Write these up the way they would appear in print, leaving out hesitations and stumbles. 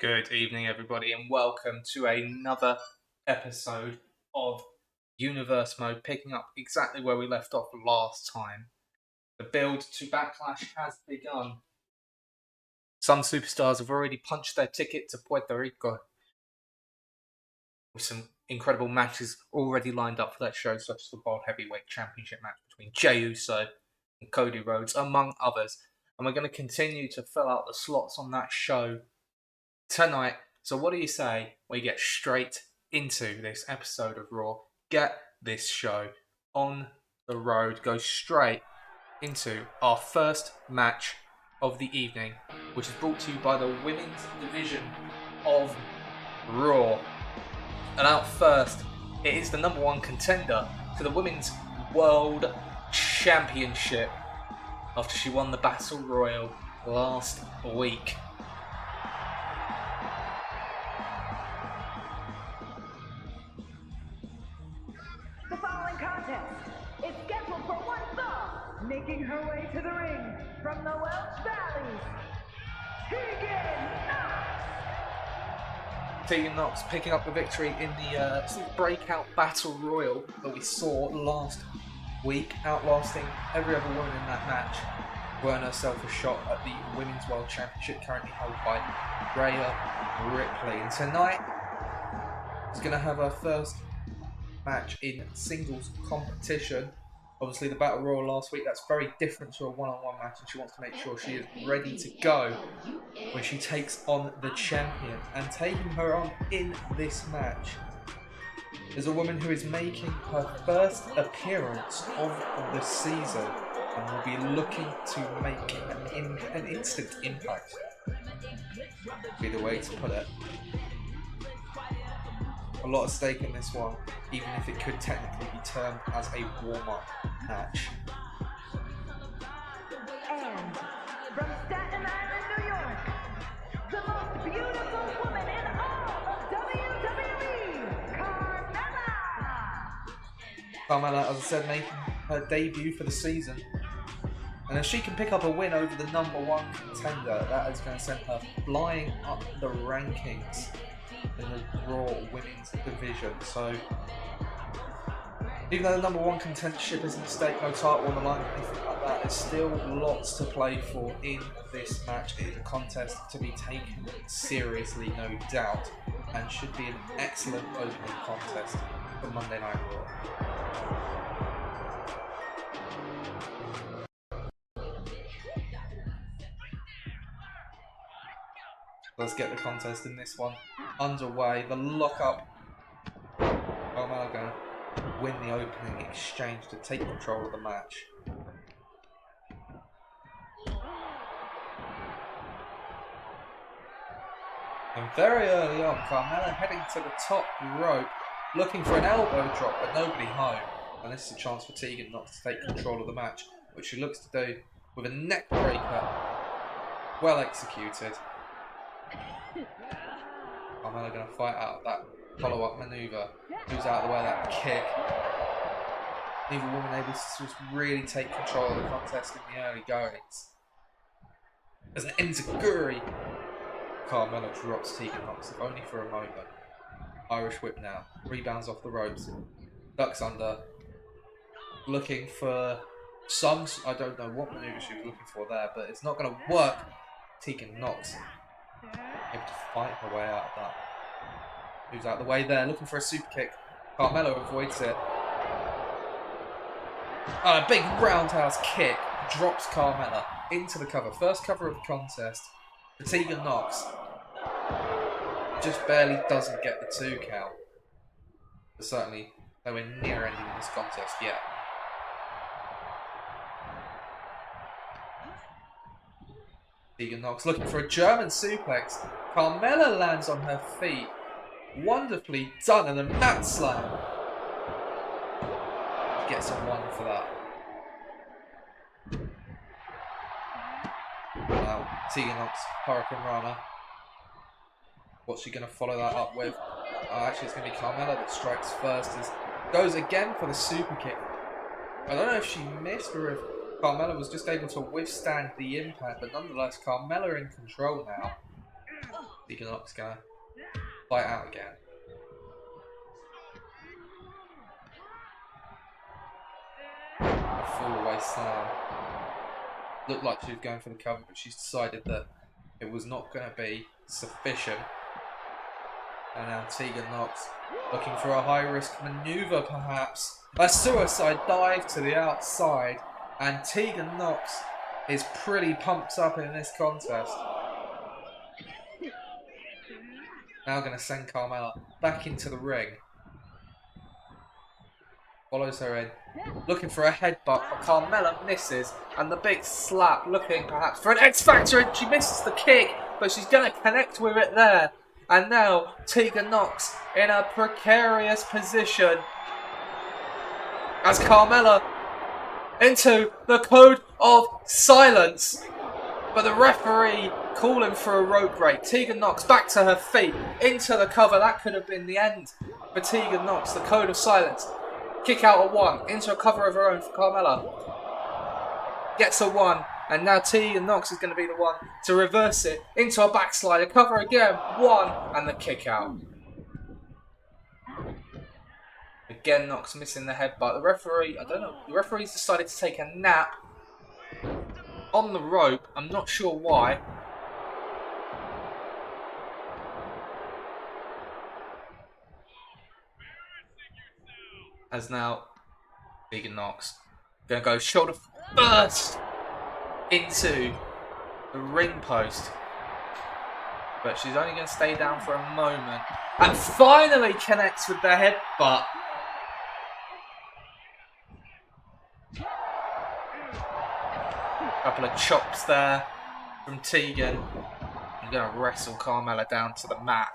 Good evening, everybody, and welcome to another episode of Universe Mode, picking up exactly where we left off last time. The build to Backlash has begun. Some superstars have already punched their ticket to Puerto Rico, with some incredible matches already lined up for that show, such as the World Heavyweight Championship match between Jey Uso and Cody Rhodes, among others. And we're going to continue to fill out the slots on that show tonight. So what do you say we get straight into this episode of Raw, get this show on the road, go straight into our first match of the evening, which is brought to you by the women's division of Raw. And out first, it is the number one contender for the Women's World Championship after she won the Battle Royal last week. The following contest is scheduled for one fall, making her way to the ring from the Welsh Valleys, Tegan Knox picking up the victory in the breakout battle royal that we saw last week, outlasting every other woman in that match, to earn herself a shot at the Women's World Championship, currently held by Rhea Ripley. And tonight is going to have her first match in singles competition. Obviously the Battle Royal last week, that's very different to a one-on-one match, and she wants to make sure she is ready to go when she takes on the champion. And taking her on in this match is a woman who is making her first appearance of the season and will be looking to make an instant impact, be the way to put it. A lot of stake in this one, even if it could technically be termed as a warm-up match. And from Staten Island, New York, the most beautiful woman in all of WWE, Carmella, as I said, making her debut for the season. And if she can pick up a win over the number one contender, that is going to send her flying up the rankings in the Raw Women's division. So, even though the number one contendership isn't at stake, no title on the line, anything like that, there's still lots to play for in this match. It is a contest to be taken seriously, no doubt, and should be an excellent opening contest for Monday Night Raw. Let's get the contest in this one underway. The lockup. Carmella going to win the opening exchange to take control of the match. And very early on, Carmella heading to the top rope, looking for an elbow drop, but nobody home. And this is a chance for Tegan Knox to take control of the match, which she looks to do with a neck breaker. Well executed. Carmella going to fight out of that follow-up maneuver. Moves out of the way of that kick. Neither woman able to just really take control of the contest in the early goings. As an enziguri, Carmella drops Tegan Knox, if only for a moment. Irish whip now. Rebounds off the ropes. Ducks under. Looking for some... I don't know what maneuver she was looking for there, but it's not going to work. Tegan Knox able to fight her way out of that. Moves out of the way there, looking for a super kick. Carmella avoids it. And a big roundhouse kick drops Carmella into the cover. First cover of the contest for Tegan Knox. Just barely doesn't get the 2 count. But certainly nowhere near ending this contest yet. Tegan Knox looking for a German suplex. Carmella lands on her feet. Wonderfully done, and a mat slam. Gets a 1 for that. Now, Tegan Knox, Hurricane Rana. What's she going to follow that up with? Actually, it's going to be Carmella that strikes first. Goes again for the super kick. I don't know if she missed or if Carmella was just able to withstand the impact, but nonetheless, Carmella in control now. Tegan Nox gonna fight out again. A fall away slam. Looked like she was going for the cover, but she's decided that it was not going to be sufficient. And now Tegan Nox looking for a high-risk maneuver, perhaps. A suicide dive to the outside. And Tegan Nox is pretty pumped up in this contest. Now going to send Carmella back into the ring. Follows her in. Looking for a headbutt, but Carmella misses. And the big slap, looking perhaps for an X Factor, and she misses the kick, but she's going to connect with it there. And now Tegan Nox in a precarious position as Carmella into the code of silence. But the referee calling for a rope break. Tegan Nox back to her feet, into the cover. That could have been the end for Tegan Nox. The code of silence. Kick out a 1, into a cover of her own for Carmella. Gets a 1, and now Tegan Nox is going to be the one to reverse it into a backslide. A cover again, 1, and the kick out. Again, Nox missing the headbutt. The referee, I don't know, the referee's decided to take a nap on the rope. I'm not sure why. As now, Tegan Nox going to go shoulder first into the ring post. But she's only going to stay down for a moment. And finally connects with the headbutt. Couple of chops there from Tegan. I'm going to wrestle Carmella down to the mat.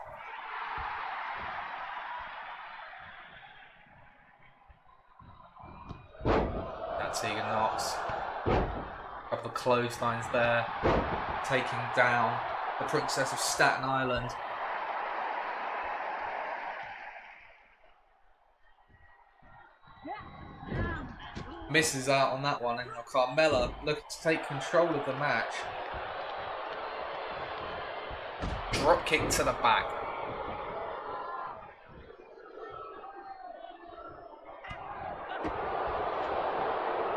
Tegan Nox. A couple of clotheslines there. Taking down the Princess of Staten Island. Misses out on that one, and Carmella looking to take control of the match. Drop kick to the back.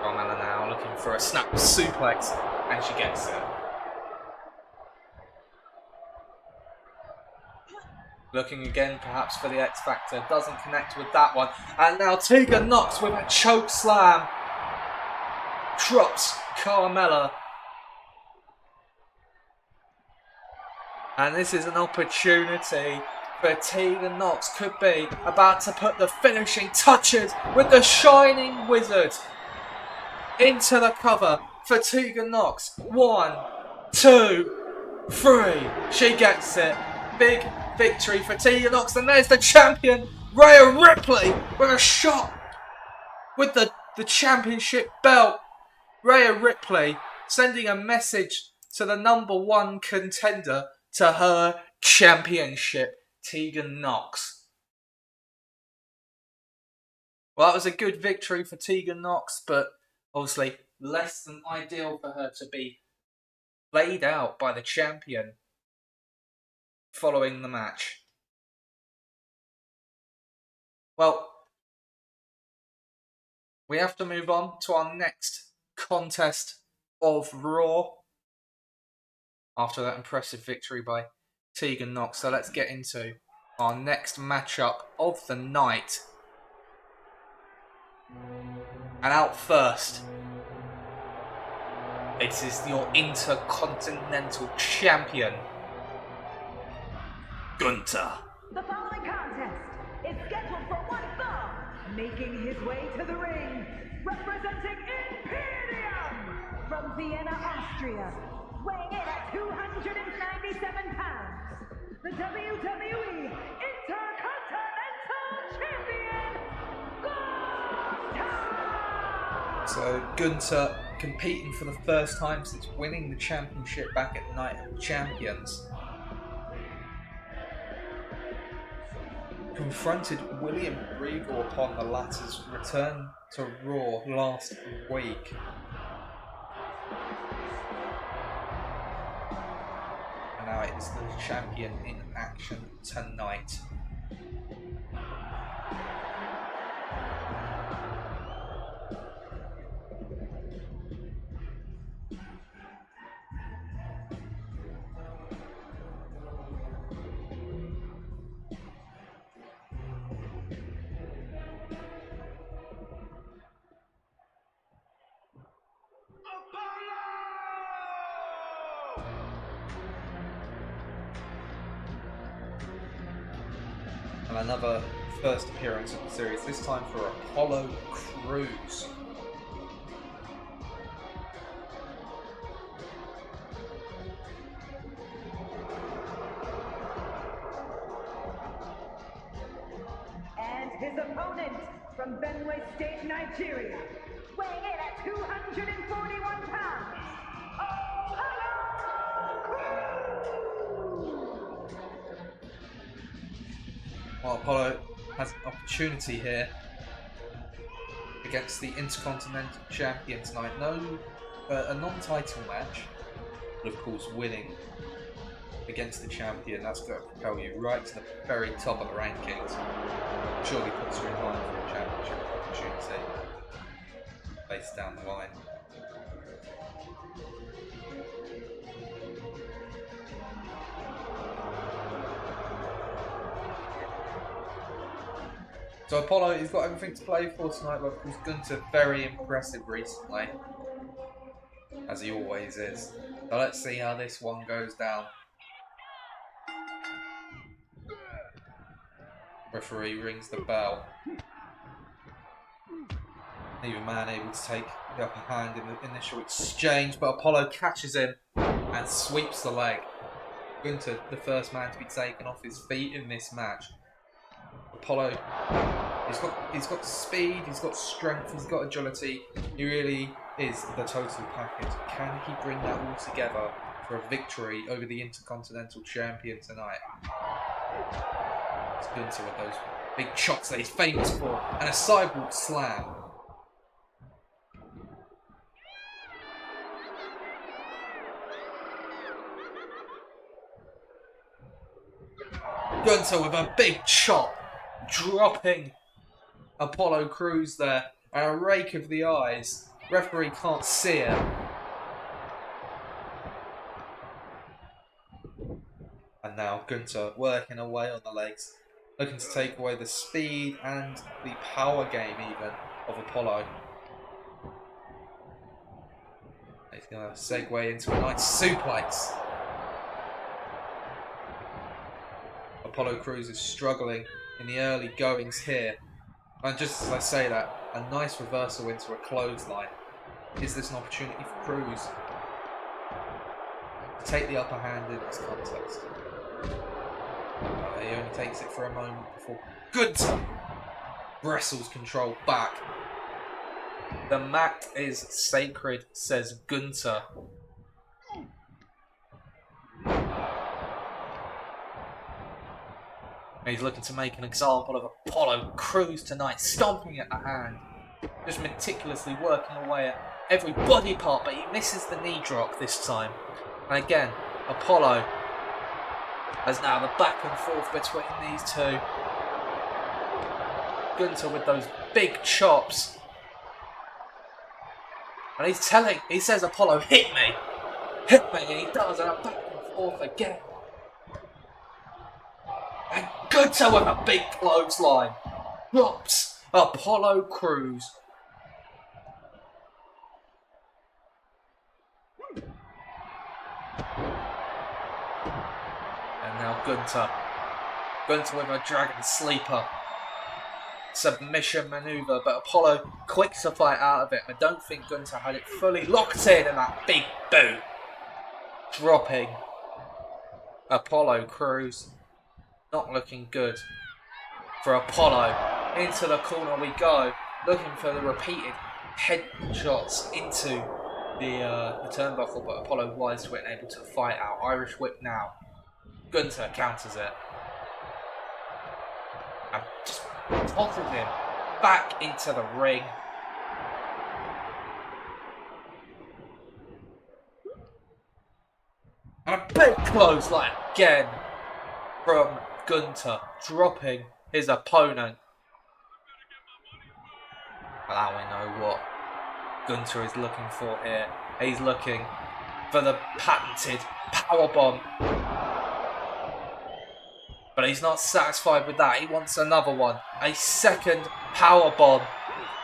Carmella now looking for a snap suplex, and she gets it. Looking again perhaps for the X Factor, doesn't connect with that one. And now Tegan Nox with a choke slam. Drops Carmella. And this is an opportunity for Tegan Nox, could be about to put the finishing touches with the Shining Wizard into the cover for Tegan Nox. 1, 2, 3. She gets it. Big victory for Tegan Nox. And there's the champion, Rhea Ripley, with a shot with the championship belt. Rhea Ripley sending a message to the #1 contender to her championship, Tegan Nox. Well, that was a good victory for Tegan Nox, but obviously less than ideal for her to be laid out by the champion following the match. Well, we have to move on to our next contest of Raw after that impressive victory by Tegan Nox. So let's get into our next matchup of the night. And out first, it is your Intercontinental Champion, Gunther. The following contest is scheduled for one fall, making his way to the ring, representing Imperium from Vienna, Austria, weighing in at 297 pounds, the WWE Intercontinental Champion, Gunther! So Gunther competing for the first time since winning the championship back at Night of Champions. Confronted William Regal upon the latter's return to Raw last week. And now. It is the champion in action tonight. And another first appearance of the series, this time for Apollo Crews. And his opponent from Benue State, Nigeria, weighing in at 241 pounds, Well, Apollo has an opportunity here against the Intercontinental Champion tonight. A non-title match, but of course winning against the champion, that's going to propel you right to the very top of the rankings. Surely puts you in line for a championship opportunity later down the line. So Apollo, he's got everything to play for tonight, but of course Gunther very impressive recently, as he always is. So let's see how this one goes down. Referee rings the bell. Neither man able to take the upper hand in the initial exchange, but Apollo catches him and sweeps the leg. Gunther, the first man to be taken off his feet in this match. Apollo, he's got speed, he's got strength, he's got agility. He really is the total package. Can he bring that all together for a victory over the Intercontinental Champion tonight? It's Gunther with those big chops that he's famous for, and a sidewalk slam. Gunther with a big chop, dropping Apollo Crews there, and a rake of the eyes. Referee can't see it. And now Gunther working away on the legs, looking to take away the speed and the power game even of Apollo. He's going to segue into a nice suplex. Apollo Crews is struggling in the early goings here. And just as I say that, a nice reversal into a clothesline. Is this an opportunity for Crews to take the upper hand in this contest? He only takes it for a moment before Gunther wrestles control back. The mat is sacred, says Gunther. He's looking to make an example of Apollo Crews tonight, stomping at the hand, just meticulously working away at every body part, but he misses the knee drop this time. And again, Apollo has now the back and forth between these two. Gunther with those big chops. And he says, Apollo, hit me! Hit me! And he does, and a back and forth again. And Gunther with a big clothesline. Drops Apollo Crews. And now Gunther. Gunther with a dragon sleeper. Submission maneuver, but Apollo quick to fight out of it. I don't think Gunther had it fully locked in that big boot. Dropping Apollo Crews. Not looking good for Apollo. Into the corner we go, looking for the repeated headshots into the turnbuckle, but Apollo wise to it and able to fight out. Irish whip now. Gunther counters it. And just tosses him back into the ring. And a big clothesline again from Gunther, dropping his opponent. But now we know what Gunther is looking for here. He's looking for the patented powerbomb. But he's not satisfied with that. He wants another one. A second powerbomb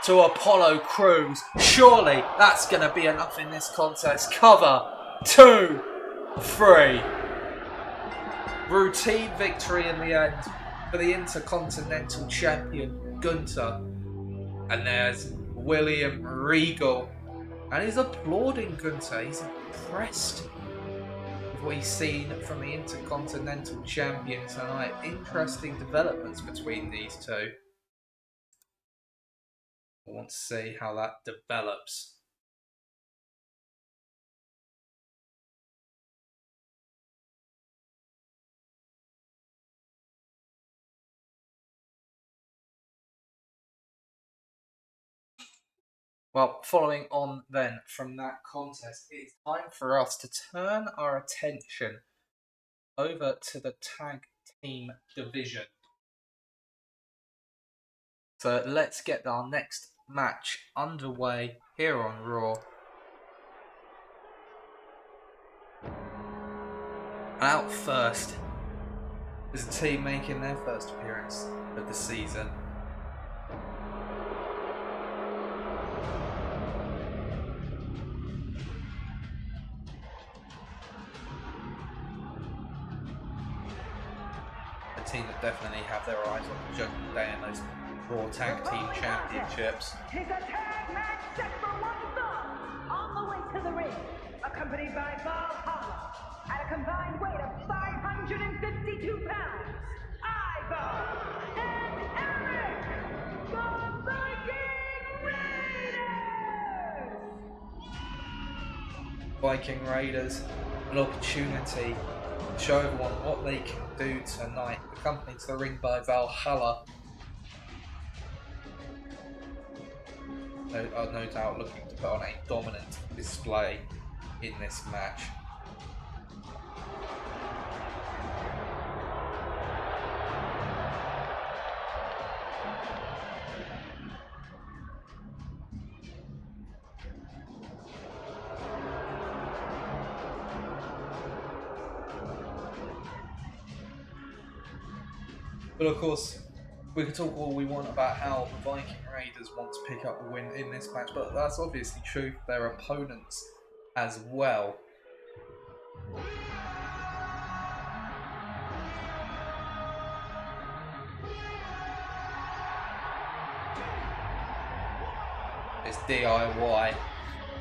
to Apollo Crews. Surely that's going to be enough in this contest. Cover 2, 3. Routine victory in the end for the Intercontinental Champion Gunther. And there's William Regal. And he's applauding Gunther. He's impressed with what he's seen from the Intercontinental Champion tonight. Interesting developments between these two. I want to see how that develops. Well, following on then from that contest, it's time for us to turn our attention over to the tag team division. So let's get our next match underway here on Raw. Out first is a team making their first appearance of the season. A team that definitely have their eyes on the Judgment Day and those Raw Tag Team Championships. He's a tag match set for one fall. On the way to the ring, accompanied by Valhalla, at a combined weight of 552 pounds, Ivar and Eric, the Viking Raiders! Viking Raiders, an opportunity to show everyone what they can do tonight, accompanied to the ring by Valhalla. No doubt looking to put on a dominant display in this match. But of course, we can talk all we want about how the Viking Raiders want to pick up the win in this match, but that's obviously true for their opponents as well. It's DIY.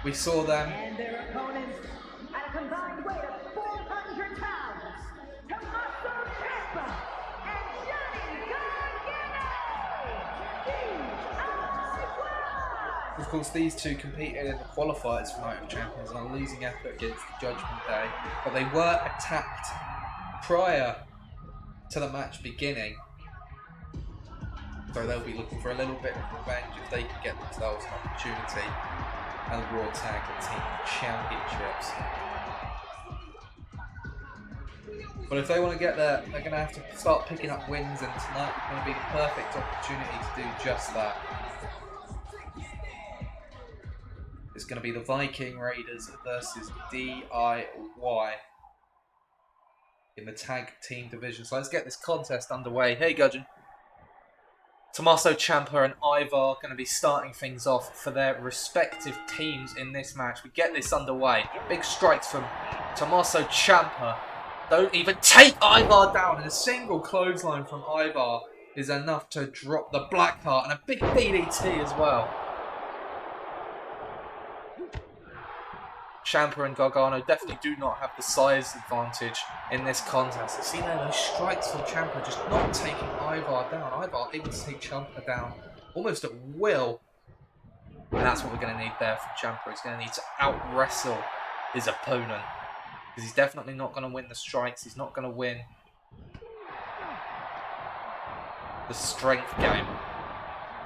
We saw them. And their opponents, at a combined weight of 400 pounds, Tommaso Ciampa and Johnny Gargano! Of course, these two competed in the qualifiers for Night of Champions on a losing effort against the Judgment Day, but they were attacked prior to the match beginning. So they'll be looking for a little bit of revenge if they can get themselves an opportunity and the Raw Tag Team Championships. But if they want to get there, they're going to have to start picking up wins, and tonight is going to be the perfect opportunity to do just that. It's going to be the Viking Raiders versus DIY in the tag team division. So let's get this contest underway. Hey, Gudgeon. Tommaso Ciampa and Ivar are going to be starting things off for their respective teams in this match. We get this underway. Big strikes from Tommaso Ciampa. Don't even take Ivar down. And a single clothesline from Ivar is enough to drop the Blackheart, and a big DDT as well. Ciampa and Gargano definitely do not have the size advantage in this contest. You see there, those strikes from Ciampa just not taking Ivar down. Ivar able to take Ciampa down almost at will. And that's what we're going to need there from Ciampa. He's going to need to out-wrestle his opponent, because he's definitely not going to win the strikes. He's not going to win the strength game.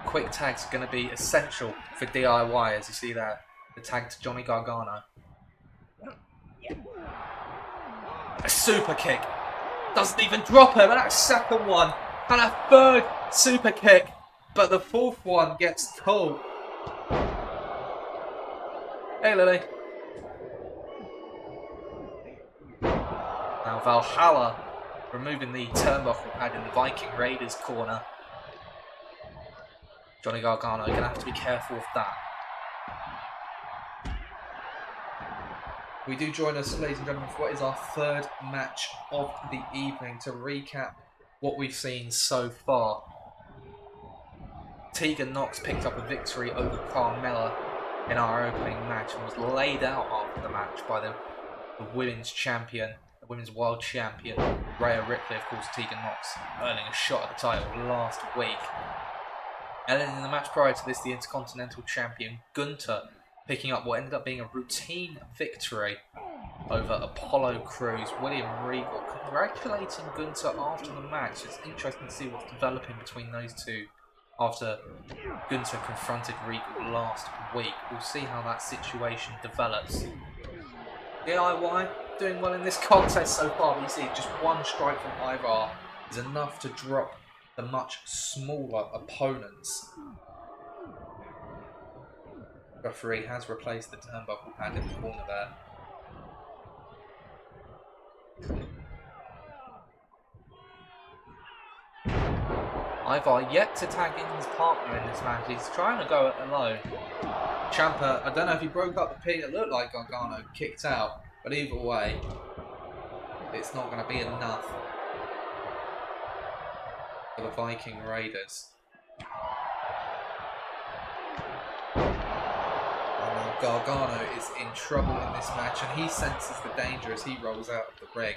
Quick tags are going to be essential for DIY, as you see there. The tag to Johnny Gargano. A super kick. Doesn't even drop him. And a second one. And a third super kick. But the fourth one gets caught. Hey, Lily. Now Valhalla removing the turnbuckle pad in the Viking Raiders corner. Johnny Gargano going to have to be careful with that. We do join us, ladies and gentlemen, for what is our third match of the evening to recap what we've seen so far. Tegan Nox picked up a victory over Carmella in our opening match and was laid out after the match by the women's champion, the women's world champion, Rhea Ripley. Of course, Tegan Nox earning a shot at the title last week. And then in the match prior to this, the Intercontinental Champion Gunther picking up what ended up being a routine victory over Apollo Crews. William Regal congratulating Gunther after the match. It's interesting to see what's developing between those two after Gunther confronted Regal last week. We'll see how that situation develops. DIY doing well in this contest so far, but you see just one strike from Ivar is enough to drop the much smaller opponents. Referee has replaced the turnbuckle pad in the corner there. Ivar yet to tag in his partner in this match. He's trying to go it alone. Ciampa, I don't know if he broke up the pin. It looked like Gargano kicked out, but either way, it's not going to be enough for the Viking Raiders. Gargano is in trouble in this match, and he senses the danger as he rolls out of the ring.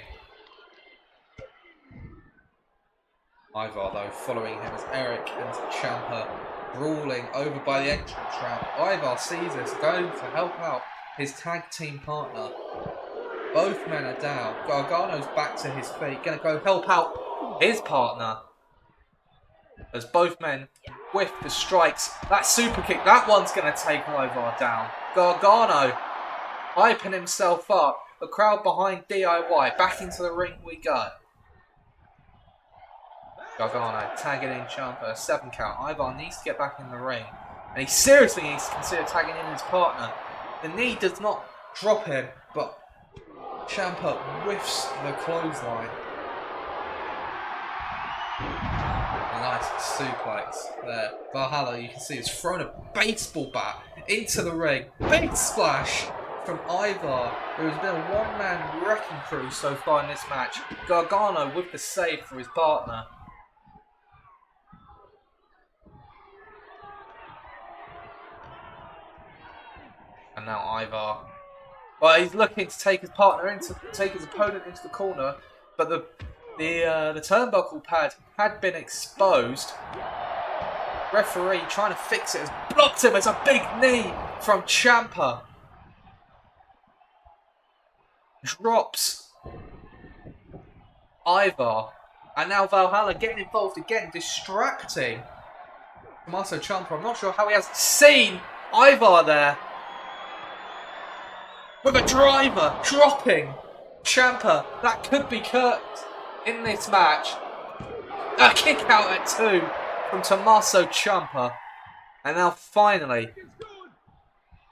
Ivar, though, following him as Eric and Ciampa brawling over by the entrance ramp. Ivar sees this, going to help out his tag team partner. Both men are down. Gargano's back to his feet, going to go help out his partner. As both men whiff the strikes. That super kick, that one's going to take Ivar down. Gargano hyping himself up. The crowd behind DIY. Back into the ring we go. Gargano tagging in Ciampa. A 7 count. Ivar needs to get back in the ring. And he seriously needs to consider tagging in his partner. The knee does not drop him, but Ciampa whiffs the clothesline. A nice suplex there. Valhalla, you can see, has thrown a baseball bat into the ring. Big splash from Ivar, who has been a one-man wrecking crew so far in this match. Gargano with the save for his partner. And now Ivar. Well, he's looking to take his opponent into the corner, but the turnbuckle pad had been exposed. Referee trying to fix it has blocked him. It's a big knee from Ciampa. Drops Ivar. And now Valhalla getting involved again, distracting Tommaso Ciampa. I'm not sure how he hasn't seen Ivar there. With a driver dropping Ciampa. That could be Kurt in this match. A kick out at 2 from Tommaso Ciampa. And now finally,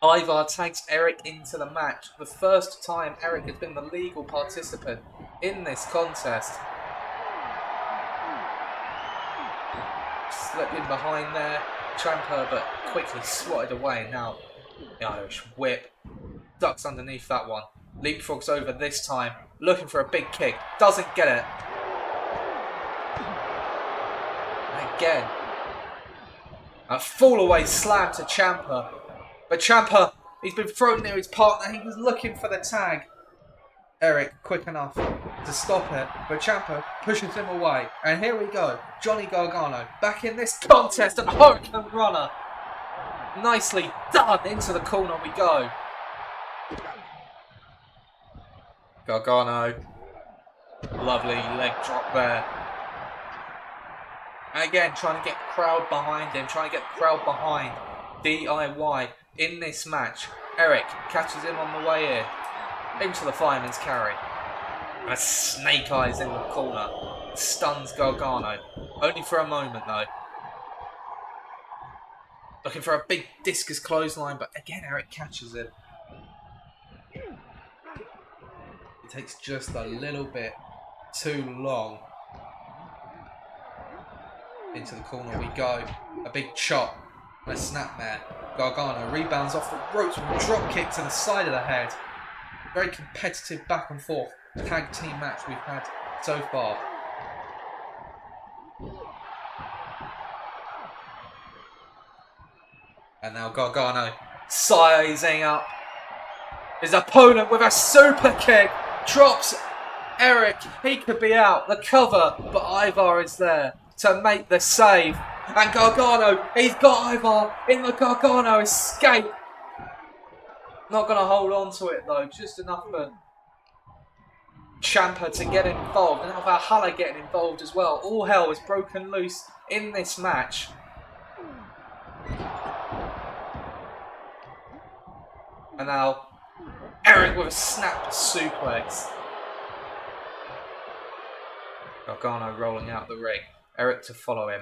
Ivar tags Eric into the match. The first time Eric has been the legal participant in this contest. Slipped in behind there, Ciampa, but quickly swatted away. Now the Irish whip. Ducks underneath that one. Leapfrogs over this time. Looking for a big kick. Doesn't get it. Again. A fall away slam to Ciampa. But Ciampa, he's been thrown near his partner. He was looking for the tag. Eric, quick enough to stop it. But Ciampa pushes him away. And here we go. Johnny Gargano back in this contest. And Hurricane Runner. Nicely done. Into the corner we go. Gargano. Lovely leg drop there. And again, trying to get the crowd behind him. Trying to get the crowd behind DIY in this match. Eric catches him on the way in. Into the fireman's carry. And a snake eyes in the corner. Stuns Gargano. Only for a moment though. Looking for a big discus clothesline, but again Eric catches it. It takes just a little bit too long. Into the corner we go. A big chop and a snapmare. Gargano rebounds off the ropes with a drop kick to the side of the head. Very competitive back and forth tag team match we've had so far. And now Gargano sizing up his opponent with a super kick. Drops Eric. He could be out. The cover, but Ivar is there to make the save. And Gargano, he's got Ivar in the Gargano escape. Not going to hold on to it though. Just enough for Ciampa to get involved. And now Valhalla getting involved as well. All hell is broken loose in this match. And now Eric with a snap suplex. Gargano rolling out the ring. Eric to follow him.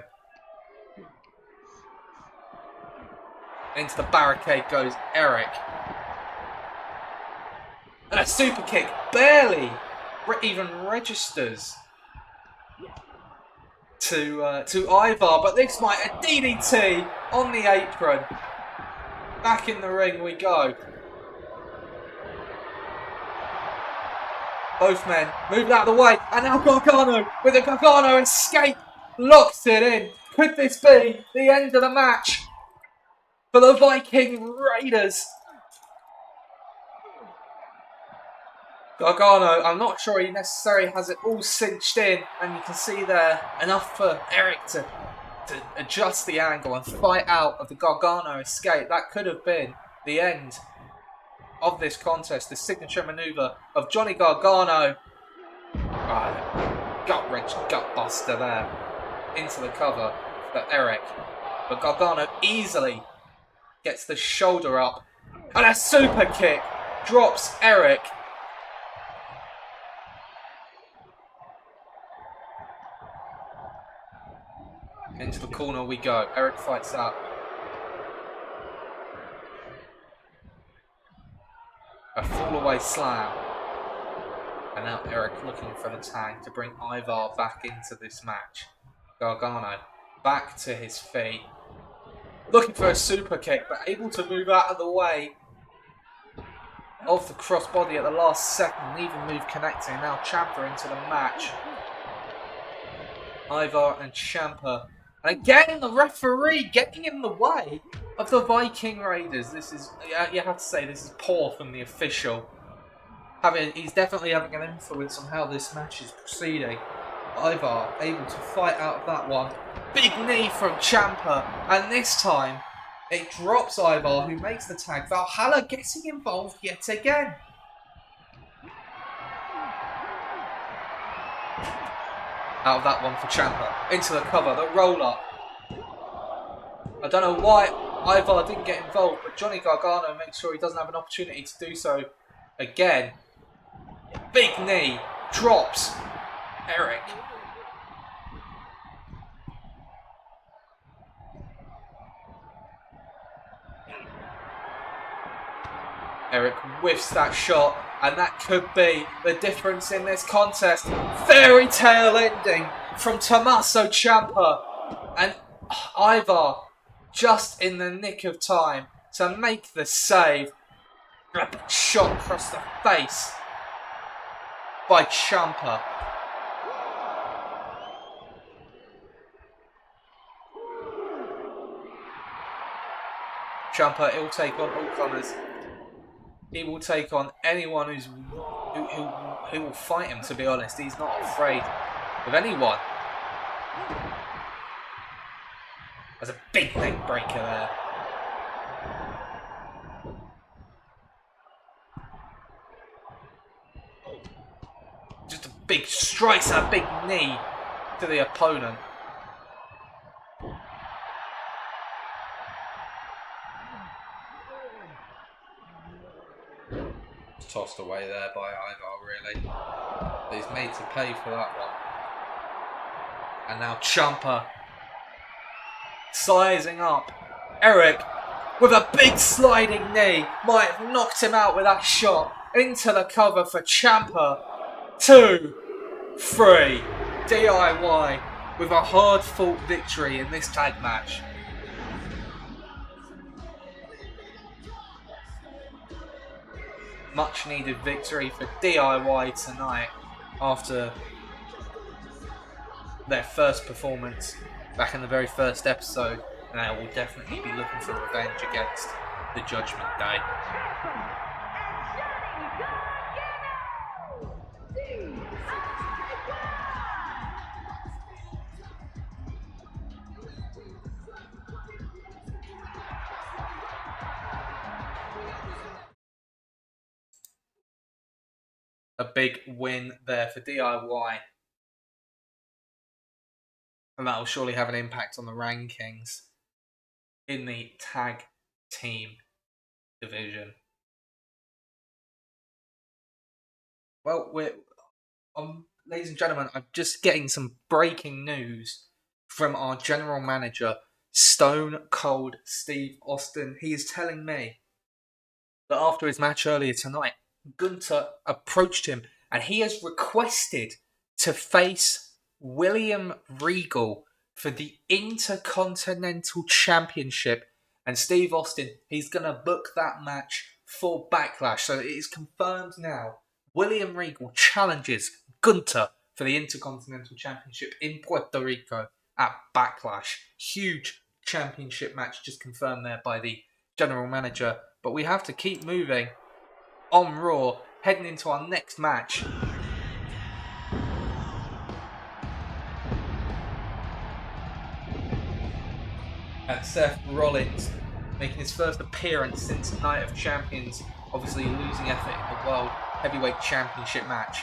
Into the barricade goes Eric. And a super kick barely even registers to Ivar, but this might a DDT on the apron. Back in the ring we go. Both men moved out of the way, and now Gargano with a Gargano escape locks it in. Could this be the end of the match for the Viking Raiders? Gargano, I'm not sure he necessarily has it all cinched in, and you can see there enough for Eric to adjust the angle and fight out of the Gargano escape. That could have been the end of this contest, the signature maneuver of Johnny Gargano. Gut wrench, gut buster there into the cover for Eric. But Gargano easily gets the shoulder up, and a super kick drops Eric. Into the corner we go. Eric fights out. A fall away slam. And now Eric looking for the tag to bring Ivar back into this match. Gargano back to his feet. Looking for a super kick, but able to move out of the way of the crossbody at the last second. Even move connecting. Now Ciampa into the match. Ivar and Ciampa. And again, the referee getting in the way of the Viking Raiders. This is, you have to say, this is poor from the official. He's definitely having an influence on how this match is proceeding. Ivar able to fight out of that one. Big knee from Ciampa, and this time it drops Ivar, who makes the tag. Valhalla getting involved yet again. Out of that one for Ciampa. Into the cover, the roll-up. I don't know why Ivar didn't get involved, but Johnny Gargano makes sure he doesn't have an opportunity to do so again. Big knee. Drops Eric. Eric whiffs that shot, and that could be the difference in this contest. Fairy tale ending from Tommaso Ciampa, and Ivar just in the nick of time to make the save. A big shot across the face by Ciampa. Ciampa, he'll take on all comers. He will take on anyone who will fight him, to be honest. He's not afraid of anyone. There's a big neck breaker there. Just a big strikes and a big knee to the opponent. Tossed away there by Ivar, really. But he's made to pay for that one. And now Ciampa sizing up Eric with a big sliding knee. Might have knocked him out with that shot. Into the cover for Ciampa. 2, 3. DIY with a hard-fought victory in this tag match. Much needed victory for DIY tonight after their first performance back in the very first episode, and they will definitely be looking for revenge against the Judgment Day. A big win there for DIY. And that will surely have an impact on the rankings in the tag team division. Well, ladies and gentlemen, I'm just getting some breaking news from our general manager, Stone Cold Steve Austin. He is telling me that after his match earlier tonight, Gunther approached him and he has requested to face William Regal for the Intercontinental Championship. And Steve Austin, he's going to book that match for Backlash. So it is confirmed now. William Regal challenges Gunther for the Intercontinental Championship in Puerto Rico at Backlash. Huge championship match just confirmed there by the general manager. But we have to keep moving on Raw, heading into our next match. And Seth Rollins making his first appearance since Night of Champions, obviously losing effort in the World Heavyweight Championship match.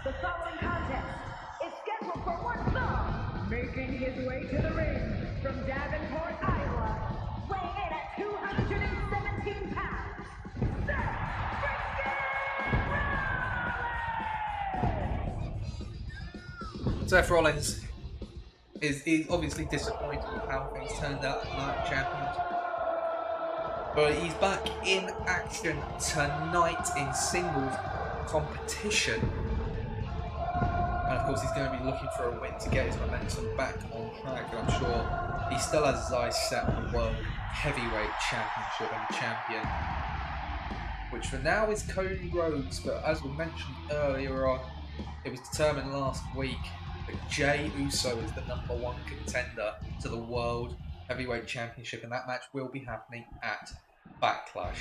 The following contest is scheduled for one fall. Making his way to the ring from Davenport, Iowa, weighing in at 217 pounds, Seth Rollins! Seth Rollins is obviously disappointed with how things turned out at Night of Champions. But he's back in action tonight in singles competition. And of course he's going to be looking for a win to get his momentum back on track. And I'm sure he still has his eyes set on the World Heavyweight Championship and the champion, which for now is Cody Rhodes. But as we mentioned earlier on, it was determined last week that Jey Uso is the #1 contender to the World Heavyweight Championship, and that match will be happening at Backlash.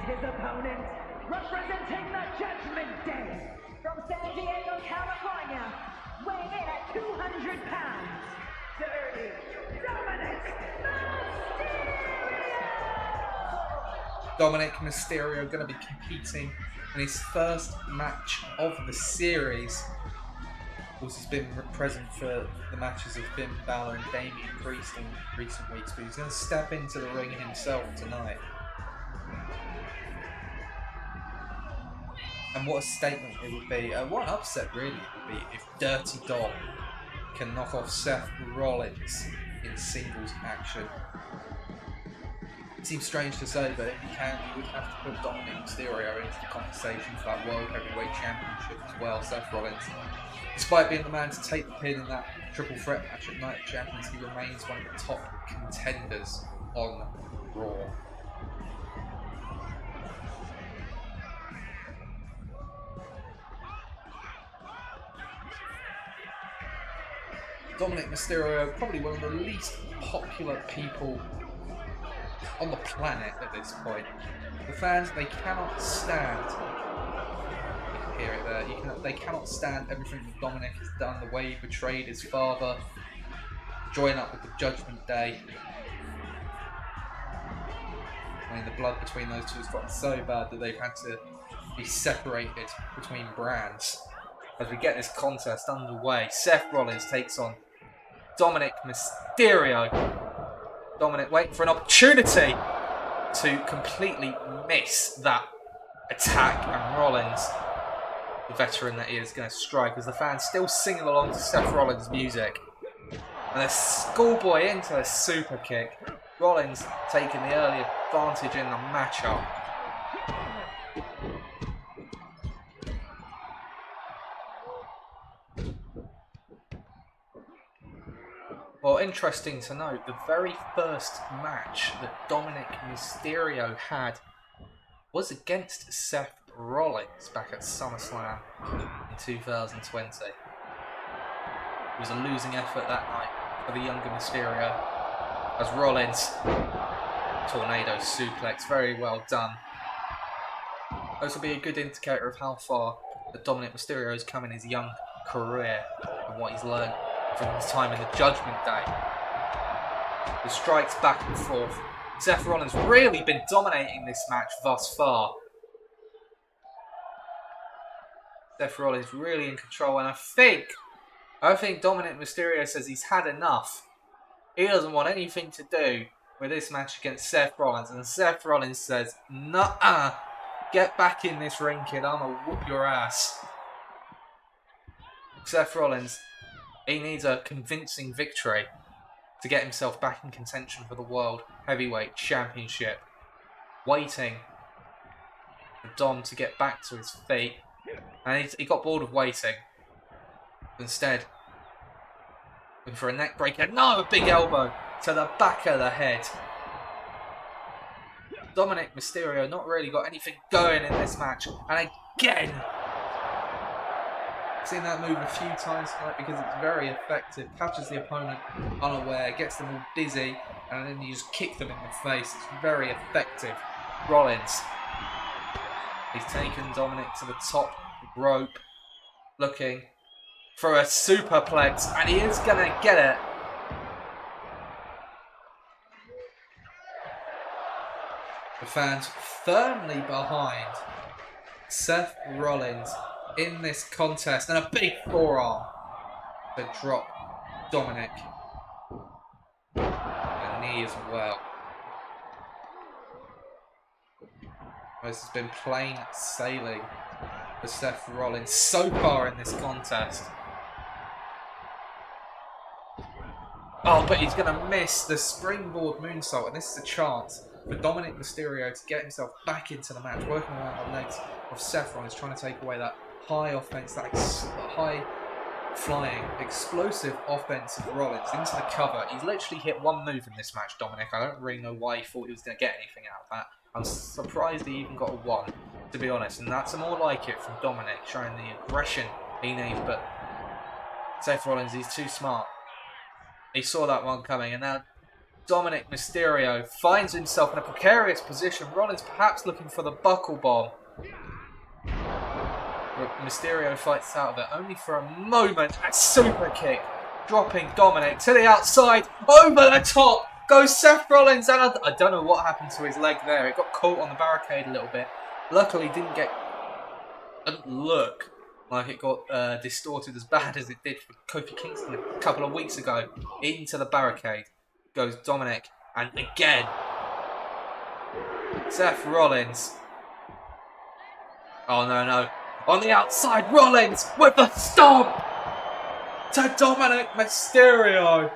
His opponent, representing the Judgment Day, from San Diego, California, weighing in at 200 pounds, Dirty Dominic Mysterio! Dominic Mysterio going to be competing in his first match of the series. Of course, he's been present for the matches of Finn Balor and Damian Priest in recent weeks, but he's going to step into the ring himself tonight. And what a statement it would be, what an upset really it would be if Dirty Dom can knock off Seth Rollins in singles action. It seems strange to say, but if he can, he would have to put Dominic Mysterio into the conversation for that World Heavyweight Championship as well. Seth Rollins, despite being the man to take the pin in that triple threat match at Night of Champions, he remains one of the top contenders on Raw. Dominic Mysterio, probably one of the least popular people on the planet at this point. The fans, they cannot stand. You can hear it there. They cannot stand everything that Dominic has done, the way he betrayed his father, join up with the Judgment Day. I mean, the blood between those two has gotten so bad that they've had to be separated between brands. As we get this contest underway, Seth Rollins takes on Dominic Mysterio. Dominic waiting for an opportunity to completely miss that attack, and Rollins, the veteran that he is, going to strike as the fans still singing along to Seth Rollins' music. And a schoolboy into a super kick. Rollins taking the early advantage in the matchup. Well, interesting to note, the very first match that Dominic Mysterio had was against Seth Rollins back at SummerSlam in 2020. It was a losing effort that night for the younger Mysterio, as Rollins, tornado suplex, very well done. This will be a good indicator of how far that Dominic Mysterio has come in his young career and what he's learned from his time in the Judgment Day. The strikes back and forth. Seth Rollins really been dominating this match thus far. Seth Rollins really in control, and I think Dominic Mysterio says he's had enough. He doesn't want anything to do with this match against Seth Rollins, and Seth Rollins says, "Nuh-uh, get back in this ring, kid. I'm gonna whoop your ass." Seth Rollins, he needs a convincing victory to get himself back in contention for the World Heavyweight Championship. Waiting for Dom to get back to his feet, and he got bored of waiting. Instead, looking for a neck breaker. No, a big elbow to the back of the head. Dominic Mysterio not really got anything going in this match, and again, I've seen that move a few times tonight because it's very effective. Catches the opponent unaware, gets them all dizzy, and then you just kick them in the face. It's very effective. Rollins, he's taken Dominic to the top rope, looking for a superplex, and he is going to get it. The fans firmly behind Seth Rollins in this contest, and a big forearm to drop Dominic. A knee as well. This has been plain sailing for Seth Rollins so far in this contest. Oh, but he's going to miss the springboard moonsault, and this is a chance for Dominic Mysterio to get himself back into the match, working around the legs of Seth Rollins, trying to take away that high offense, that high flying, explosive offense of Rollins into the cover. He's literally hit one move in this match, Dominic. I don't really know why he thought he was going to get anything out of that. I'm surprised he even got a 1, to be honest, and that's more like it from Dominic, showing the aggression he needs, but Seth Rollins, he's too smart. He saw that one coming, and now Dominic Mysterio finds himself in a precarious position. Rollins perhaps looking for the buckle bomb. But Mysterio fights out of it only for a moment. A super kick, dropping Dominic to the outside, over the top. Goes Seth Rollins, and I don't know what happened to his leg there. It got caught on the barricade a little bit. Luckily, didn't look like it got distorted as bad as it did for Kofi Kingston a couple of weeks ago. Into the barricade goes Dominic, and again, Seth Rollins. Oh no. On the outside, Rollins with the stomp to Dominic Mysterio.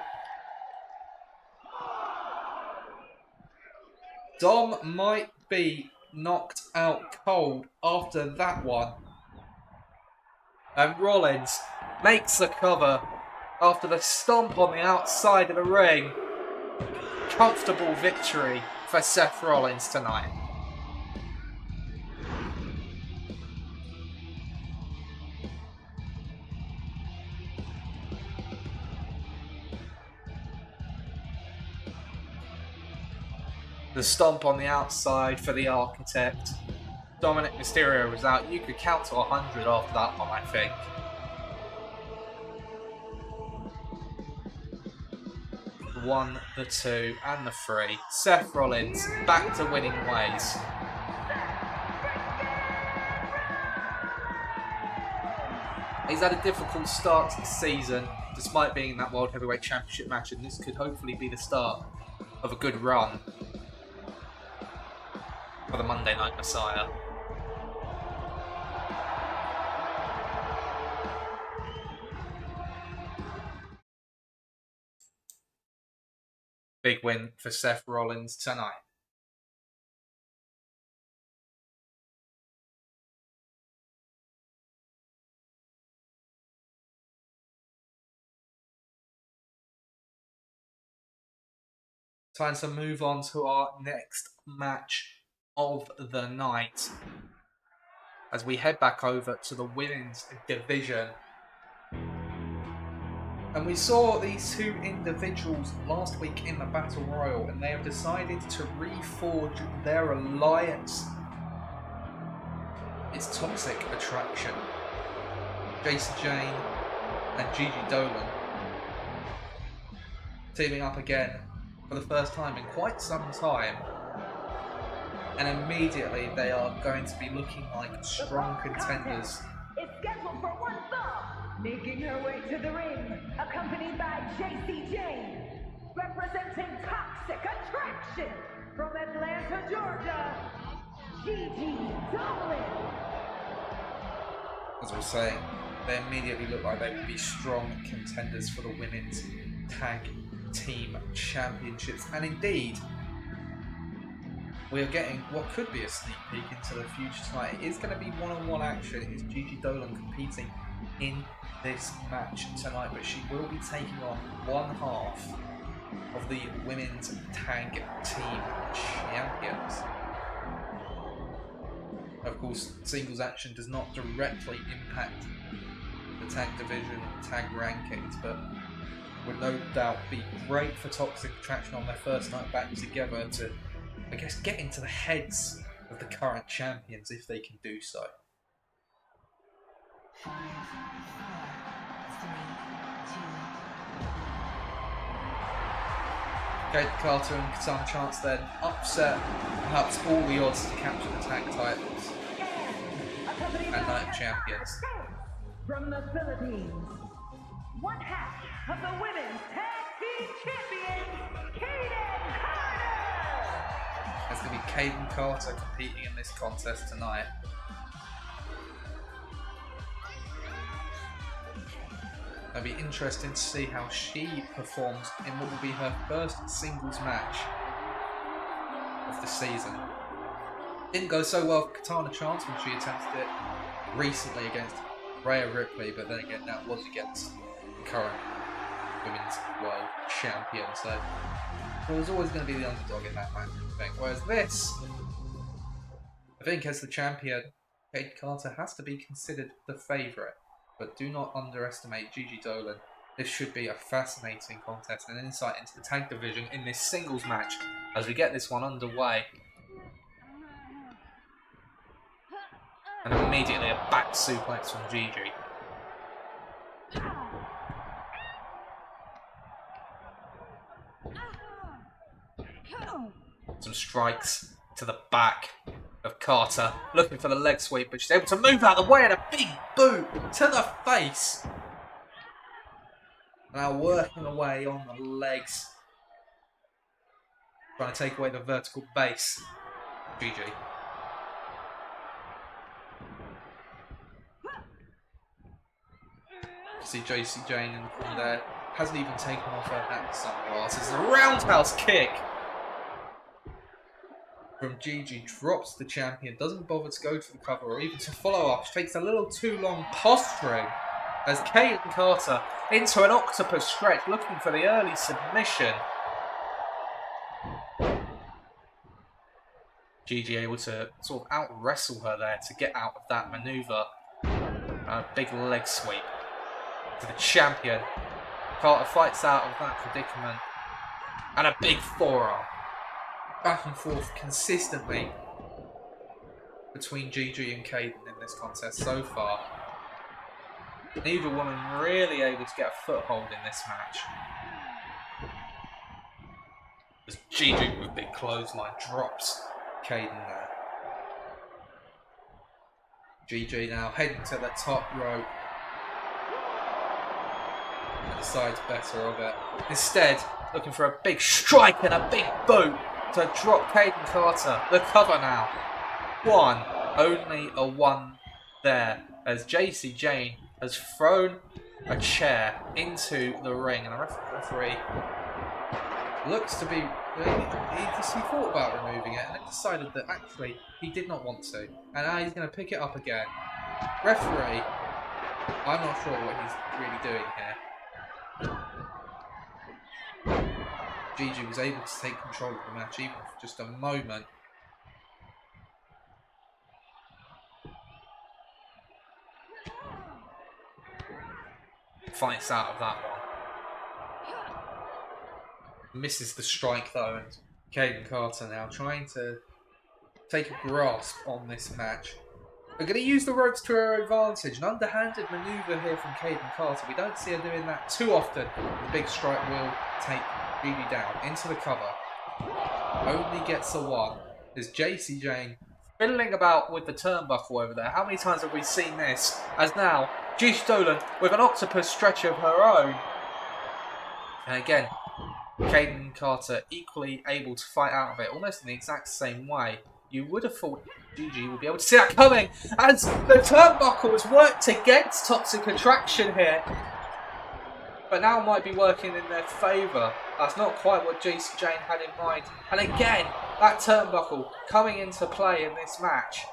Dom might be knocked out cold after that one. And Rollins makes the cover after the stomp on the outside of the ring. Comfortable victory for Seth Rollins tonight. The stomp on the outside for the Architect. Dominic Mysterio was out. You could count to 100 after that one, I think. The 1, the 2, and the 3. Seth Rollins back to winning ways. He's had a difficult start to the season, despite being in that World Heavyweight Championship match, and this could hopefully be the start of a good run for the Monday Night Messiah. Big win for Seth Rollins tonight. Time to move on to our next match of the night as we head back over to the women's division. And we saw these two individuals last week in the Battle Royal, and they have decided to reforge their alliance. It's Toxic Attraction. Jacy Jayne and Gigi Dolan teaming up again for the first time in quite some time. And immediately they are going to be looking like strong contenders. It's scheduled for one fall, making her way to the ring, accompanied by Jacy Jayne, representing Toxic Attraction from Atlanta, Georgia, Gigi Dolan. As I was saying, they immediately look like they would be strong contenders for the women's tag team championships. And indeed, we are getting what could be a sneak peek into the future tonight. It is going to be one-on-one action. It is Gigi Dolan competing in this match tonight, but she will be taking on one half of the women's tag team champions. Of course, singles action does not directly impact the tag division or tag rankings, but would no doubt be great for Toxic Attraction on their first night back together to, I guess, get into the heads of the current champions if they can do so. 5, 4, 3, 2. Kate Carter and Katana Chance then upset perhaps all the odds to capture the tag titles and night champions. From the Philippines, one half of the women's tag team champions, Kayden Carter. There's going to be Kayden Carter competing in this contest tonight. It'll be interesting to see how she performs in what will be her first singles match of the season. Didn't go so well for Katana Chance when she attempted it recently against Rhea Ripley, but then again that was against the current women's world champion, so there was always going to be the underdog in that match, I think. Whereas this, I think as the champion, Kate Carter has to be considered the favourite. But do not underestimate Gigi Dolan. This should be a fascinating contest and an insight into the tag division in this singles match as we get this one underway. And immediately a back suplex from Gigi. Some strikes to the back of Carter, looking for the leg sweep, but she's able to move out of the way and a big boot to the face. Now working away on the legs, trying to take away the vertical base. Gigi. See Jacy Jayne in the corner there, hasn't even taken off her hat sunglasses. A roundhouse kick from Gigi, drops the champion, doesn't bother to go to the cover or even to follow up. She takes a little too long posturing as Kayden Carter into an octopus stretch looking for the early submission. Gigi able to sort of out-wrestle her there to get out of that manoeuvre. A big leg sweep to the champion. Carter fights out of that predicament. And a big forearm. back and forth consistently between Gigi and Kaden in this contest so far. Neither woman really able to get a foothold in this match. As Gigi with a big clothesline drops Kaden there. Gigi now heading to the top rope. And decides better of it. Instead, looking for a big strike and a big boot to drop Kaden Carter. The cover now. One. Only a one there. As JC Jane has thrown a chair into the ring. And the referee looks to be... He thought about removing it and then decided that actually he did not want to. And now he's going to pick it up again. Referee, I'm not sure what he's really doing here. Gigi was able to take control of the match even for just a moment. Fights out of that one. Misses the strike though, and Kaden Carter now trying to take a grasp on this match. We're going to use the ropes to her advantage. An underhanded manoeuvre here from Kaden Carter. We don't see her doing that too often. The big strike will take Gigi down into the cover. Only gets a one. There's JC Jane fiddling about with the turnbuckle over there. How many times have we seen this? As now, Gigi Dolan with an octopus stretch of her own. And again, Kaden Carter equally able to fight out of it, almost in the exact same way. You would have thought Gigi would be able to see that coming, as the turnbuckle has worked against Toxic Attraction here. But now might be working in their favour. That's not quite what JC Jane had in mind. And again, that turnbuckle coming into play in this match.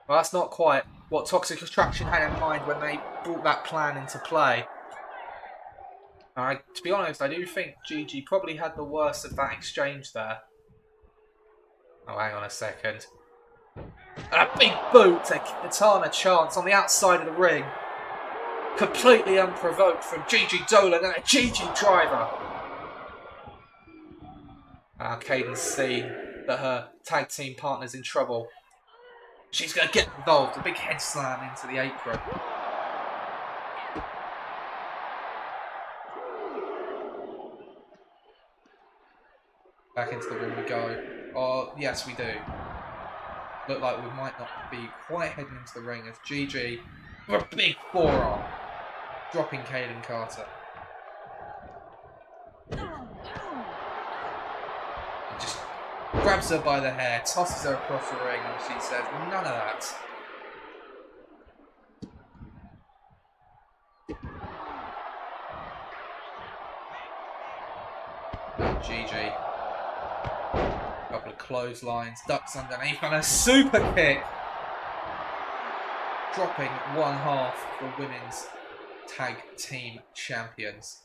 Well, that's not quite what Toxic Attraction had in mind when they brought that plan into play. To be honest, I do think Gigi probably had the worst of that exchange there. Oh, hang on a second. And a big boot to Katana Chance on the outside of the ring. Completely unprovoked from Gigi Dolan and a Gigi driver. Now Kaden's seen that her tag team partner's in trouble. She's going to get involved. A big head slam into the apron. Back into the ring we go. Oh, yes, we do. Look like we might not be quite heading into the ring as Gigi, with a big forearm, dropping Kaden Carter. Just grabs her by the hair, tosses her across the ring, and she says, none of that. And Gigi. Couple of clotheslines, ducks underneath, and a super kick! Dropping one half the women's tag team champions.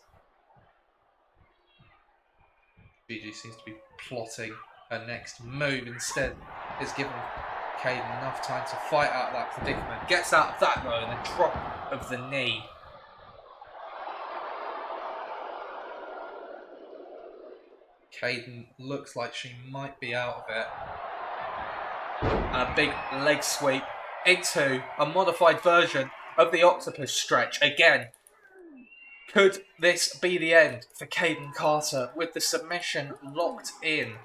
Gigi seems to be plotting her next move. Instead, is giving Kaden enough time to fight out of that predicament. Gets out of that though, and the drop of the knee. Kaden looks like she might be out of it. And a big leg sweep into a modified version of the octopus stretch. Again, could this be the end for Kaden Carter with the submission locked in?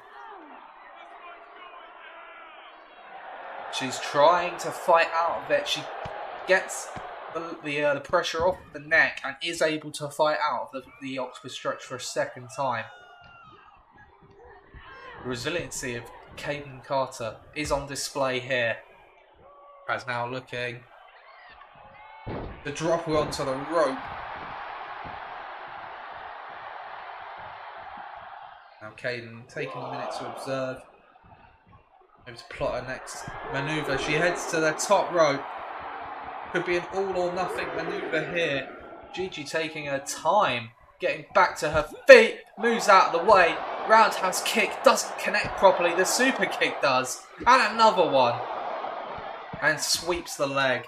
She's trying to fight out of it. She gets the pressure off the neck and is able to fight out of the octopus stretch for a second time. The resiliency of Kaden Carter is on display here. As now looking to drop her onto the rope. Now Kaden taking a minute to observe. Maybe to plot her next manoeuvre. She heads to the top rope. Could be an all or nothing manoeuvre here. Gigi taking her time, getting back to her feet, moves out of the way. Roundhouse kick doesn't connect properly. The super kick does. And another one. And sweeps the leg.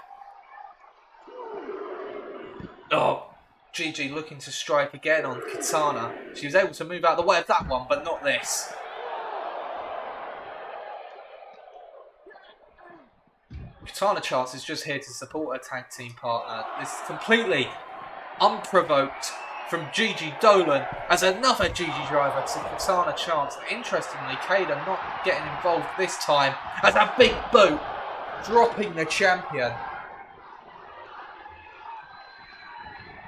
Oh, Gigi looking to strike again on Katana. She was able to move out of the way of that one, but not this. Katana Chance is just here to support her tag team partner. This is completely unprovoked from Gigi Dolan as another Gigi driver to Katana Chance. Interestingly, Kada not getting involved this time as a big boot dropping the champion.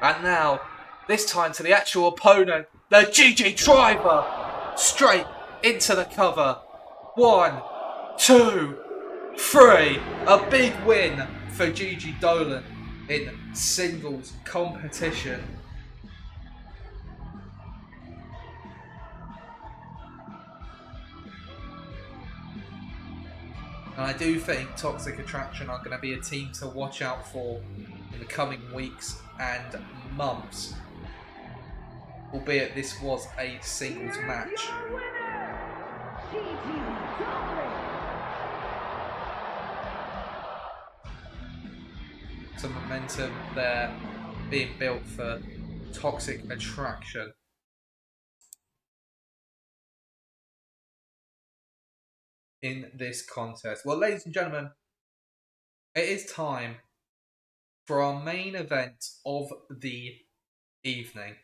And now, this time to the actual opponent, the Gigi driver, straight into the cover. 1, 2, 3. A big win for Gigi Dolan in singles competition. And I do think Toxic Attraction are going to be a team to watch out for in the coming weeks and months. Albeit this was a singles match. Some momentum there being built for Toxic Attraction. In this contest. Well, ladies and gentlemen, it is time for our main event of the evening.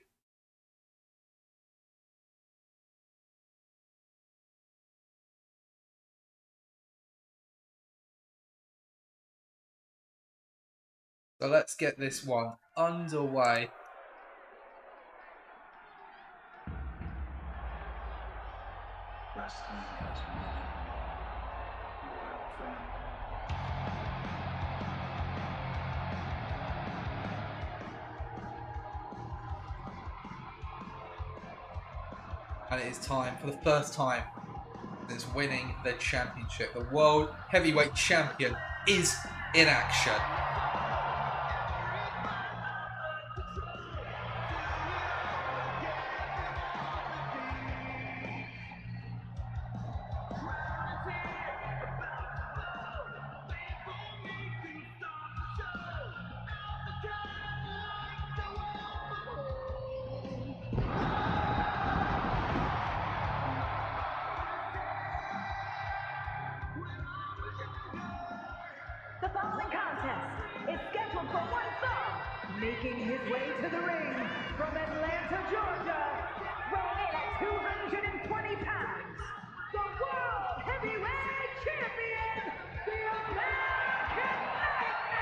So let's get this one underway. Wrestling has many loyal fans. And it is time, for the first time since winning the championship, the World Heavyweight Champion is in action. The following contest is scheduled for one fall, making his way to the ring from Atlanta, Georgia, weighing in at 220 pounds, the World Heavyweight Champion, the American Nightmare,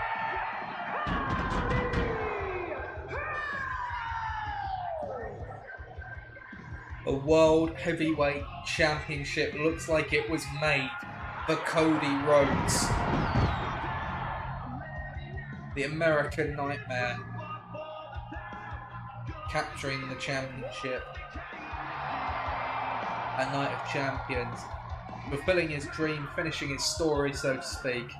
The World Heavyweight Championship looks like it was made for Cody Rhodes. The American Nightmare capturing the championship at Night of Champions, fulfilling his dream, finishing his story, so to speak.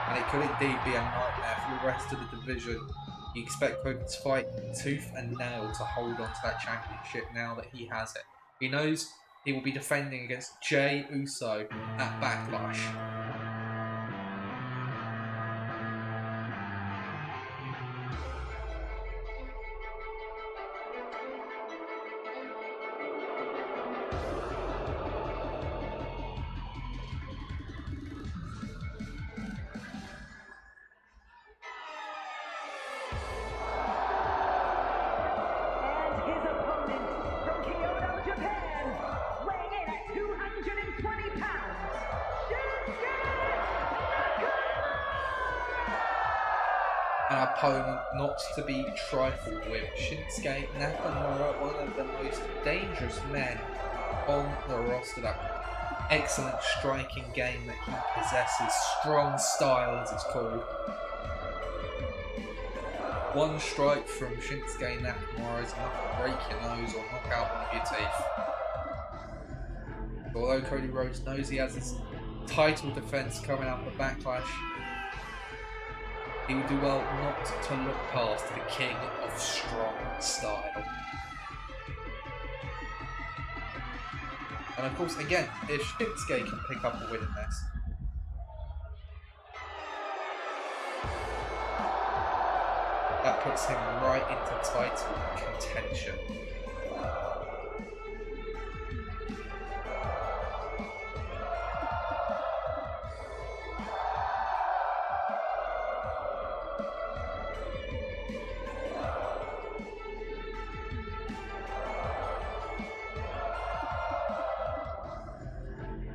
And it could indeed be a nightmare for the rest of the division. You expect Cody to fight tooth and nail to hold on to that championship now that he has it. He knows he will be defending against Jey Uso at Backlash. and his opponent from Kyoto, Japan, weighing in at 220 pounds, Shinsuke An opponent not to be trifled with. Shinsuke Nakamura, one of the most dangerous men on the roster. That excellent striking game that he possesses, strong style as it's called. One strike from Shinsuke Nakamura is enough to break your nose or knock out one of your teeth. Although Cody Rhodes knows he has his title defense coming out of Backlash, he would do well not to look past the king of strong style. And of course, again, if Shinsuke can pick up a win in this, puts him right into title contention.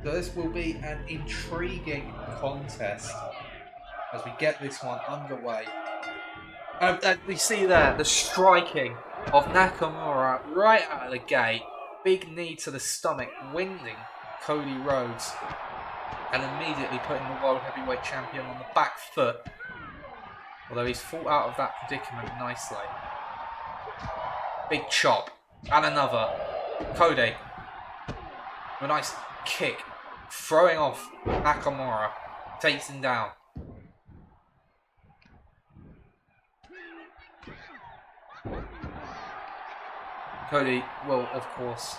So this will be an intriguing contest as we get this one underway. We see there the striking of Nakamura right out of the gate. Big knee to the stomach, winding Cody Rhodes and immediately putting the World Heavyweight Champion on the back foot. Although he's fought out of that predicament nicely. Big chop and another. Cody with a nice kick, throwing off Nakamura, takes him down. Cody will, of course,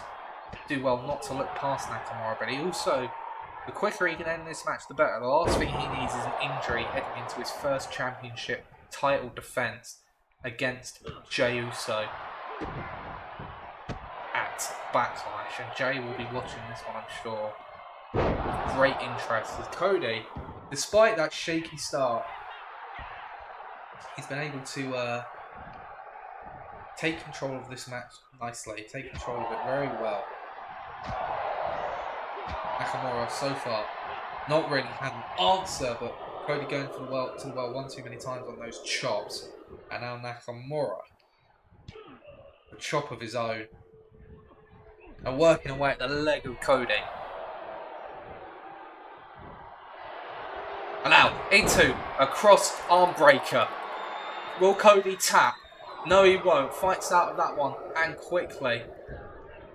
do well not to look past Nakamura, but he also, the quicker he can end this match, the better. The last thing he needs is an injury heading into his first championship title defense against Jey Uso at Backlash. And Jey will be watching this one, I'm sure, with great interest. As Cody, despite that shaky start, he's been able to take control of this match nicely, take control of it very well. Nakamura so far not really had an answer, but Cody going to the well one too many times on those chops. And now Nakamura, a chop of his own, and working away at the leg of Cody. And now into a cross arm breaker. Will Cody tap? No, he won't. Fights out of that one and quickly.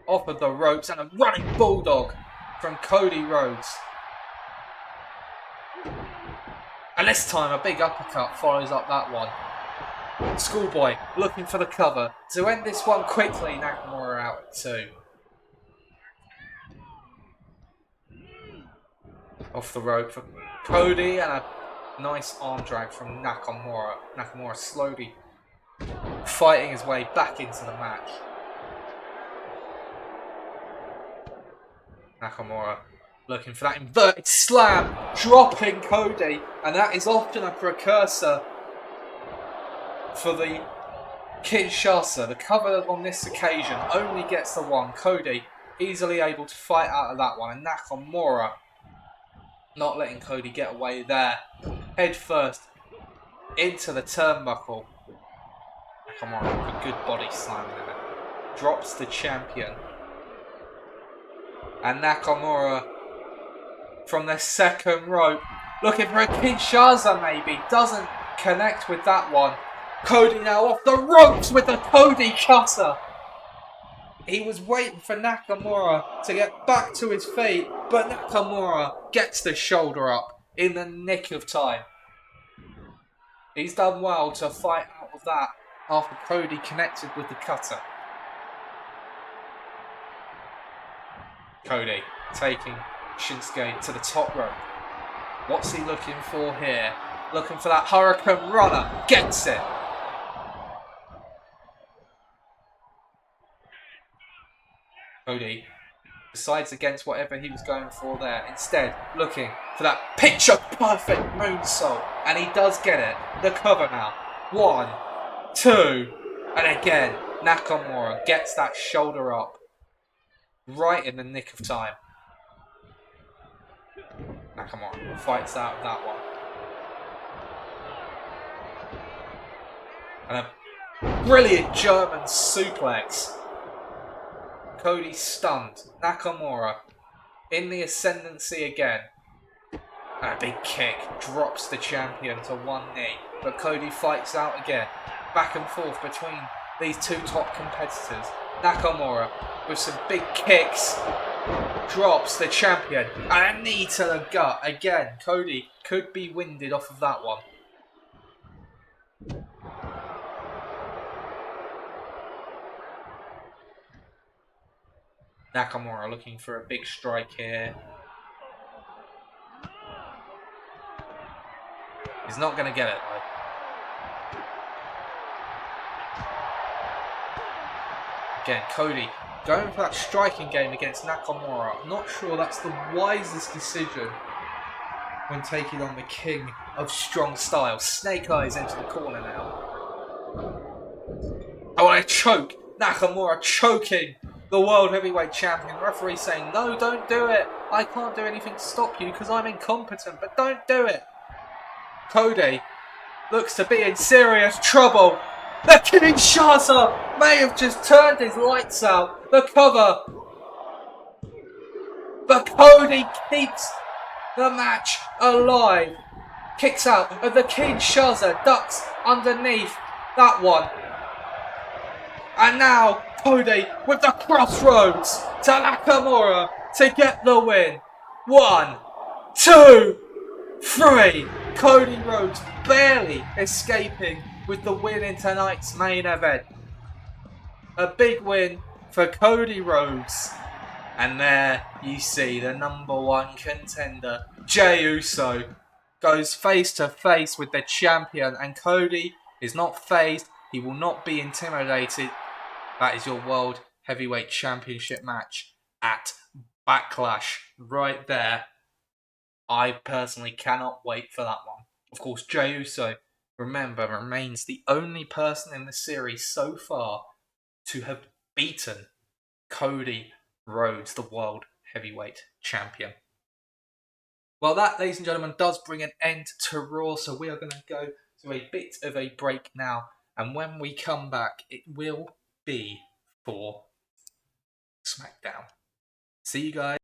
Off of the ropes and a running bulldog from Cody Rhodes. And this time a big uppercut follows up that one. Schoolboy looking for the cover. To end this one quickly, Nakamura out at 2. Off the rope for Cody and a nice arm drag from Nakamura. Nakamura slowly fighting his way back into the match. Nakamura looking for that inverted slam, dropping Cody, and that is often a precursor for the Kinshasa. The cover on this occasion only gets the one. Cody easily able to fight out of that one, and Nakamura not letting Cody get away there. Head first into the turnbuckle. Nakamura with a good body slam in it. Drops the champion. And Nakamura from the second rope, looking for a Kinshasa maybe. Doesn't connect with that one. Cody now off the ropes with the Cody cutter. He was waiting for Nakamura to get back to his feet, but Nakamura gets the shoulder up in the nick of time. He's done well to fight out of that after Cody connected with the cutter. Cody taking Shinsuke to the top rope. What's he looking for here? Looking for that Hurricane Runner. Gets it. Cody decides against whatever he was going for there. Instead, looking for that picture-perfect moonsault. And he does get it. The cover now. 1, 2, and again, Nakamura gets that shoulder up. Right in the nick of time. Nakamura fights out of that one. And a brilliant German suplex. Cody stunned. Nakamura in the ascendancy again. And a big kick drops the champion to one knee. But Cody fights out again. Back and forth between these two top competitors. Nakamura with some big kicks drops the champion. And a knee to the gut. Again, Cody could be winded off of that one. Nakamura looking for a big strike here. He's not going to get it though. Again, Cody going for that striking game against Nakamura. I'm not sure that's the wisest decision when taking on the king of strong style. Snake Eyes into the corner now. Oh, I choke. Nakamura choking the World Heavyweight Champion. The referee saying, no, don't do it. I can't do anything to stop you because I'm incompetent, but don't do it. Cody looks to be in serious trouble. The Kinshasa may have just turned his lights out. The cover. But Cody keeps the match alive. Kicks out of the Kinshasa, ducks underneath that one. And now Cody with the crossroads to Nakamura to get the win. 1, 2, 3. Cody Rhodes barely escaping with the win in tonight's main event. A big win for Cody Rhodes. And there you see the #1 contender, Jey Uso, goes face to face with the champion. And Cody is not phased. He will not be intimidated. That is your World Heavyweight Championship match at Backlash right there. I personally cannot wait for that one. Of course, Jey Uso, remember, remains the only person in the series so far to have beaten Cody Rhodes, the World Heavyweight Champion. Well, that, ladies and gentlemen, does bring an end to Raw, so we are going to go to a bit of a break now. And when we come back, it will be for SmackDown. See you guys.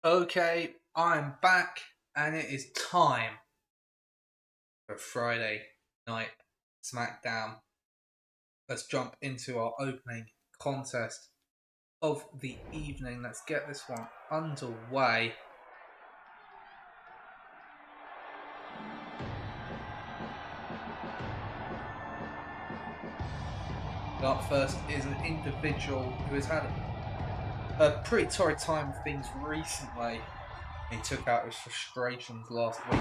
Okay, I'm back, and it is time for Friday night SmackDown. Let's jump into our opening contest of the evening. Let's get this one underway. Up first is an individual who has had a pretty torrid time of things recently. He took out his frustrations last week.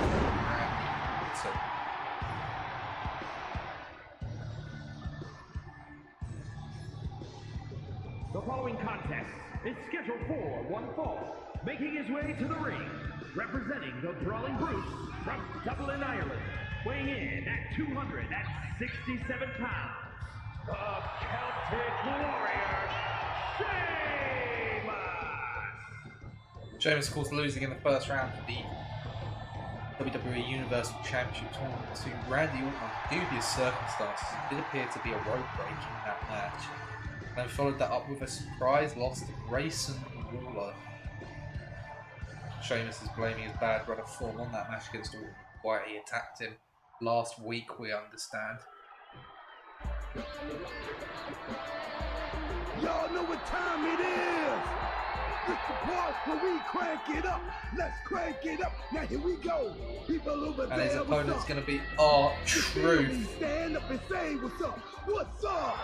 The following contest is scheduled for one fall, making his way to the ring, representing the Brawling Brutes from Dublin, Ireland, weighing in at 267 pounds, the Celtic Warrior, Sheamus, of course, losing in the first round of the WWE Universal Championship tournament to Randy Orton under dubious circumstances. It did appear to be a rope break in that match. And followed that up with a surprise loss to Grayson Waller. Sheamus is blaming his bad run of form on that match against Orton. Why he attacked him last week, we understand. Y'all know what time it is. It's the part where we crank it up. Let's crank it up. Now here we go. People over and there. his opponent's going to be R-Truth. Stand up and say what's up. What's up?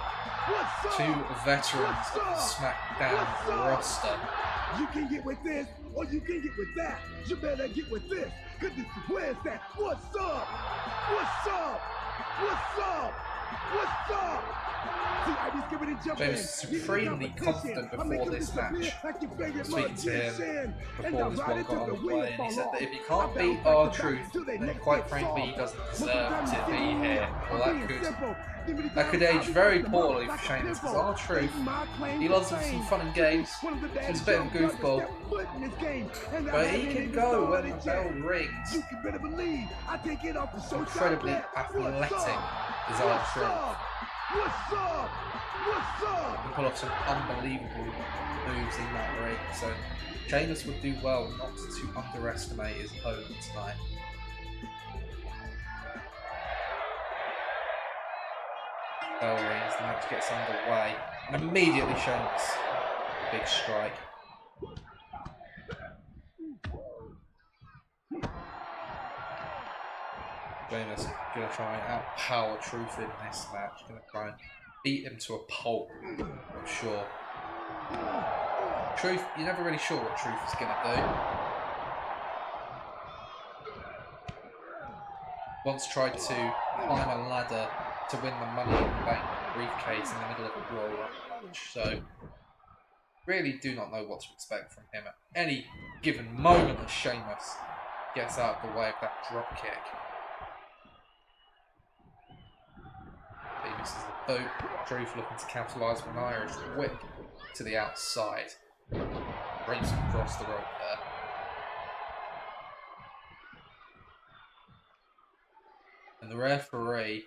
What's up? Two veterans of the SmackDown roster. You can get with this or you can get with that. You better get with this. Cause this is where's that? What's up? What's up? What's up? What's up? James is supremely confident before this match. Speaking to him before this one got underway, and he said that if he can't beat R-Truth, then quite frankly he doesn't deserve to be here. Well, that could age very poorly for Sheamus, because R-Truth, he loves some fun and games, he's a bit of a goofball, but he can go when the bell rings. Incredibly athletic is R-Truth. What's up? What's up? He can pull off some unbelievable moves in that ring, so Sheamus would do well not to underestimate his opponent tonight. Bell rings, the match gets underway, and immediately Sheamus, a big strike. Sheamus going to try and outpower Truth in this match. Going to try and beat him to a pulp, I'm sure. Truth, you're never really sure what Truth is going to do. Once tried to climb a ladder to win the Money in the Bank briefcase in the middle of a Royal Rumble match, so really do not know what to expect from him at any given moment as Sheamus gets out of the way of that drop kick. He misses the boot. Truth looking to capitalise with an Irish whip to the outside. Breaks across the rope there. And the referee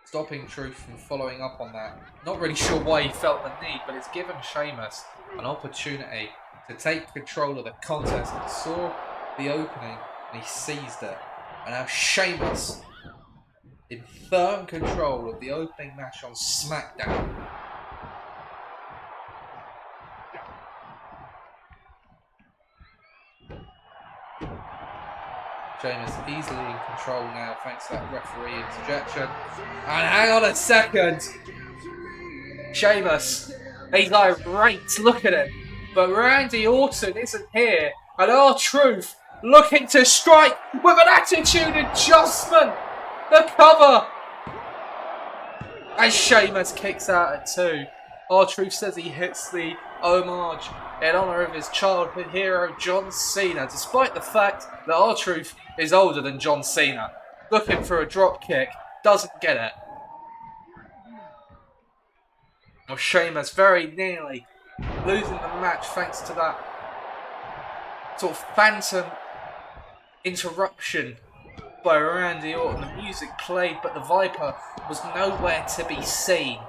stopping Truth from following up on that. Not really sure why he felt the need, but it's given Sheamus an opportunity to take control of the contest. He saw the opening and he seized it. And now Sheamus in firm control of the opening match on SmackDown. Sheamus easily in control now thanks to that referee interjection. And hang on a second! Sheamus, he's irate, look at him. But Randy Orton isn't here. And R-Truth looking to strike with an attitude adjustment. The cover! As Sheamus kicks out at 2. R-Truth says he hits the homage in honour of his childhood hero John Cena, despite the fact that R-Truth is older than John Cena. Looking for a drop kick, doesn't get it. Well, Sheamus very nearly losing the match thanks to that sort of phantom interruption by Randy Orton. The music played, but the Viper was nowhere to be seen.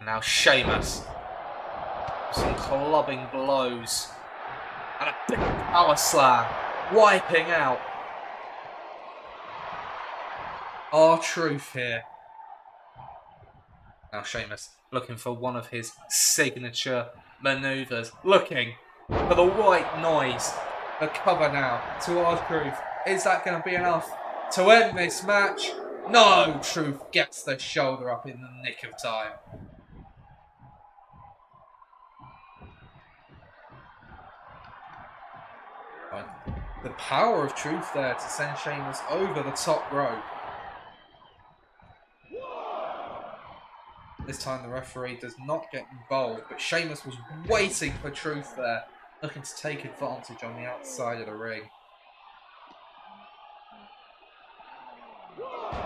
Now Sheamus. Some clubbing blows. And a big power slam. Wiping out R-Truth here. Now Sheamus looking for one of his signature maneuvers. Looking for the white noise. The cover now to R-Truth. Is that going to be enough to end this match? No! Truth gets the shoulder up in the nick of time. The power of Truth there to send Sheamus over the top rope. This time the referee does not get involved, but Sheamus was waiting for Truth there, looking to take advantage on the outside of the ring.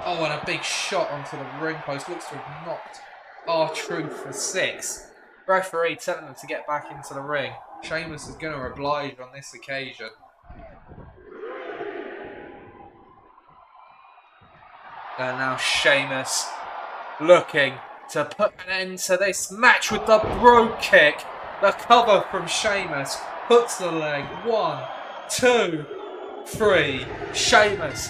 Oh, and a big shot onto the ring post. Looks to have knocked R-Truth for 6. Referee telling them to get back into the ring. Sheamus is going to oblige on this occasion. And now Sheamus looking to put an end to this match with the bro kick. The cover from Sheamus hooks the leg. 1, 2, 3. Sheamus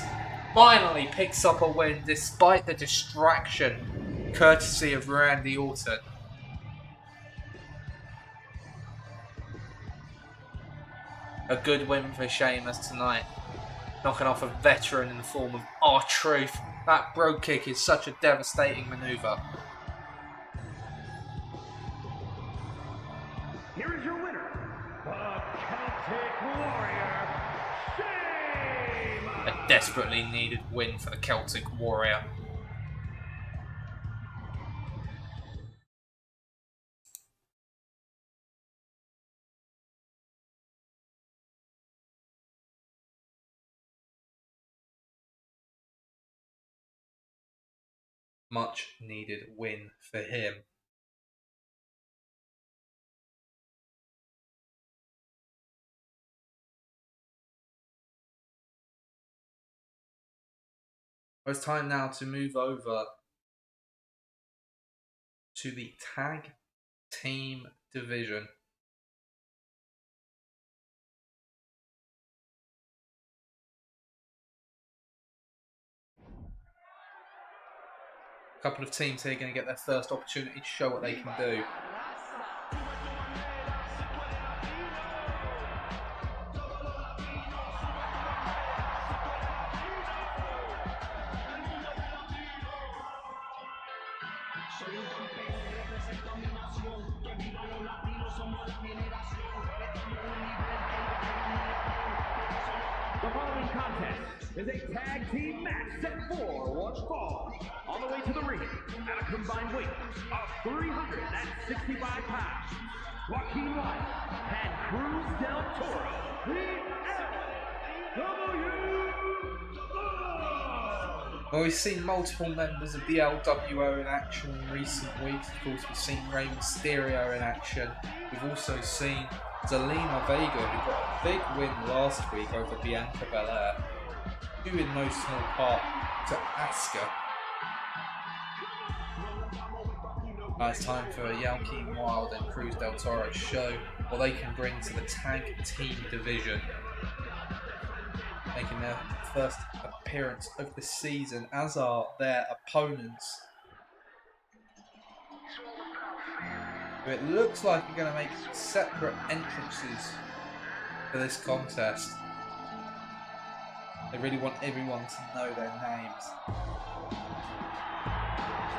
finally picks up a win despite the distraction, courtesy of Randy Orton. A good win for Sheamus tonight, knocking off a veteran in the form of R-Truth. That bro kick is such a devastating maneuver. Here is your winner, the Celtic Warrior, Sheamus! A desperately needed win for the Celtic Warrior. Much needed win for him. It's time now to move over to the tag team division. A couple of teams here are going to get their first opportunity to show what they can do. The following contest is a tag team match set for one fall. On the way to the ring at a combined weight of 365 pounds, Joaquin White and Cruz del Toro, the LWO. Well, we've seen multiple members of the LWO in action in recent weeks. Of course, we've seen Rey Mysterio in action. We've also seen Zelina Vega, who got a big win last week over Bianca Belair, due in no small part to Asuka. Now it's time for Joaquin Wilde and Cruz del Toro to show what they can bring to the tag team division, making their first appearance of the season, as are their opponents. It looks like they're going to make separate entrances for this contest. They really want everyone to know their names.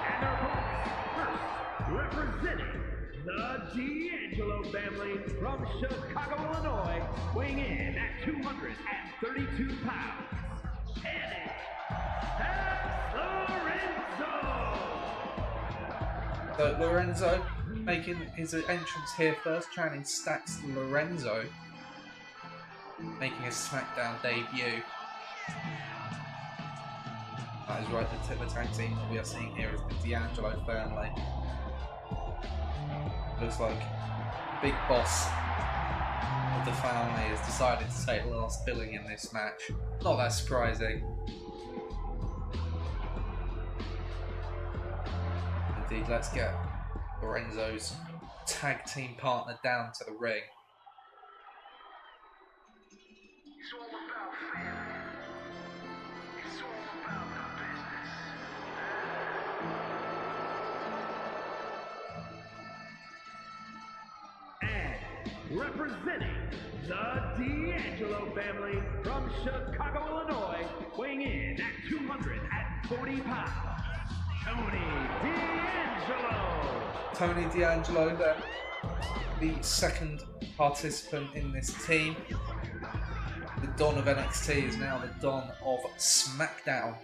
And their opponents, first, representing the D'Angelo family from Chicago, Illinois, weighing in at 232 pounds, Eddie and Lorenzo! So Lorenzo making his entrance here first, chanting Stacks Lorenzo, making his SmackDown debut. That is right, the tag team that we are seeing here is the D'Angelo family. Looks like Big Boss of the family has decided to take last billing in this match. Not that surprising. Indeed, let's get Lorenzo's tag team partner down to the ring. It's all about family. It's all about the And business. representing the D'Angelo family from Chicago, Illinois, weighing in at 240 pounds, Tony D'Angelo. Tony D'Angelo, the second participant in this team. The Don of NXT is now the Don of SmackDown,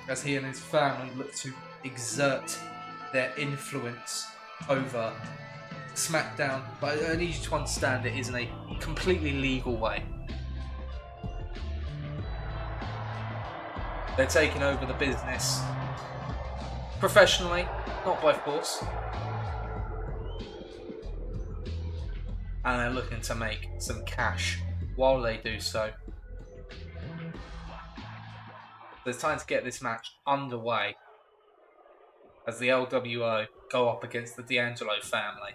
as he and his family look to exert their influence over SmackDown. But I need you to understand it is in a completely legal way. They're taking over the business professionally, not by force. And they're looking to make some cash while they do so. There's time to get this match underway as the LWO go up against the D'Angelo family.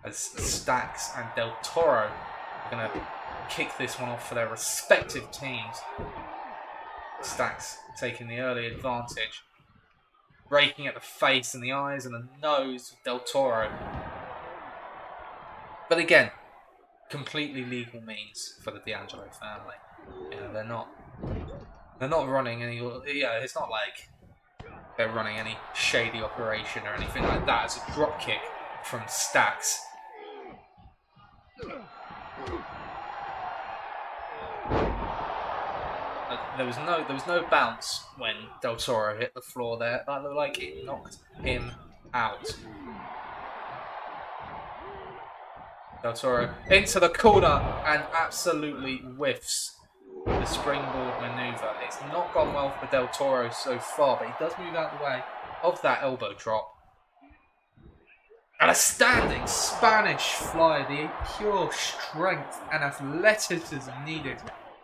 As Stacks and Del Toro are going to kick this one off for their respective teams. Stacks taking the early advantage, raking at the face and the eyes and the nose of Del Toro. But again, completely legal means for the D'Angelo family. You know, they're not running any. It's not like they're running any shady operation or anything like that. It's a drop kick from Stacks. There was no bounce when Del Toro hit the floor there. That looked like it knocked him out. Del Toro into the corner and absolutely whiffs the springboard maneuver. It's not gone well for Del Toro so far, but he does move out the way of that elbow drop. And a standing Spanish fly, the pure strength and athleticism needed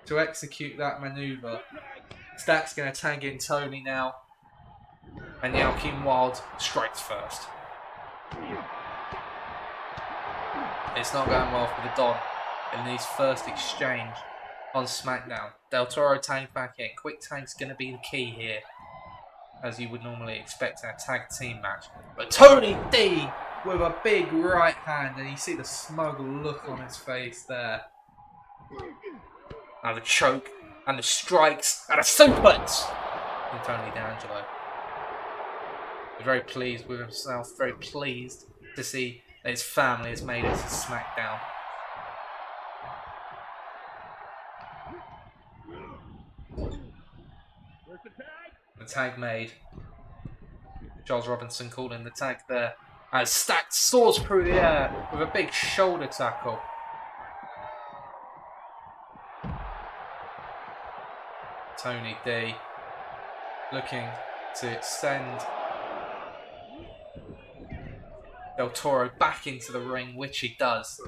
to execute that maneuver. Stacks going to tag in Tony now. And Joaquin Wilde strikes first. It's not going well for the Don in his first exchange on SmackDown. Del Toro tagged back in. Quick tag's going to be the key here, as you would normally expect in a tag team match. But Tony D with a big right hand, and you see the smug look on his face there. And the choke, and the strikes, and a suplex from Tony D'Angelo. Very pleased with himself, very pleased to see that his family has made it to SmackDown. The tag made. Charles Robinson calling the tag there. As Stacks soars through the air with a big shoulder tackle. Tony D looking to send Del Toro back into the ring, which he does.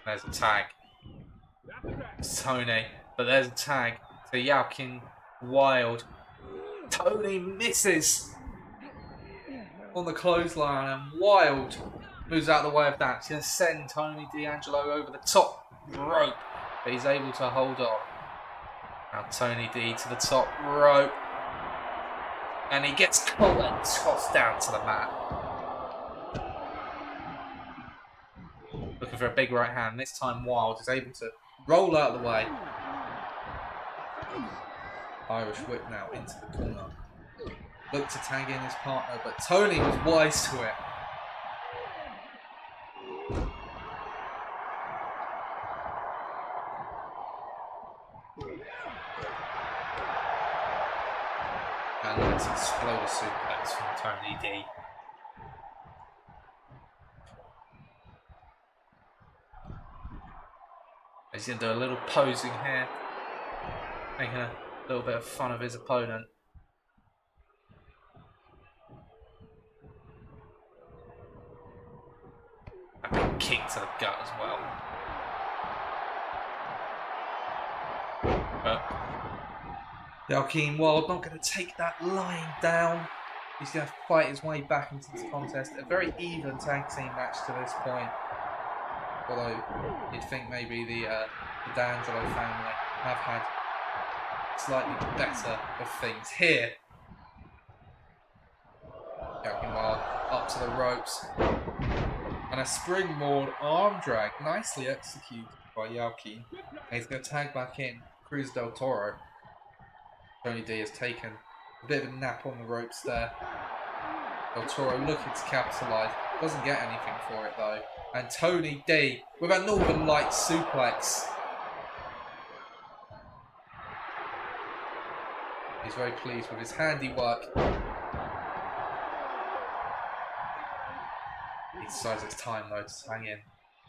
There's a tag. It's Tony, but there's a tag to Joaquin Wilde. Tony misses on the clothesline, and Wilde moves out of the way of that. He's going to send Tony D'Angelo over the top rope, but he's able to hold on. Now Tony D to the top rope, and he gets caught and tossed down to the mat. Looking for a big right hand. This time Wilde is able to roll out of the way. Irish whip now into the corner. Looked to tag in his partner, but Tony was wise to it. And let's explode a suplex from Tony D. He's going to do a little posing here, making a little bit of fun of his opponent. kick to the gut as well. But Joaquin Wild not going to take that lying down. He's going to fight his way back into this contest. A very even tag team match to this point. Although you'd think maybe the D'Angelo family have had slightly better of things here. Joaquin Wild up to the ropes. And a springboard arm drag. Nicely executed by Joaquin. And he's going to tag back in Cruz del Toro. Tony D has taken a bit of a nap on the ropes there. Del Toro looking to capitalise. Doesn't get anything for it though. And Tony D with a Northern Lights suplex. He's very pleased with his handiwork. He decides it's time though to hang in.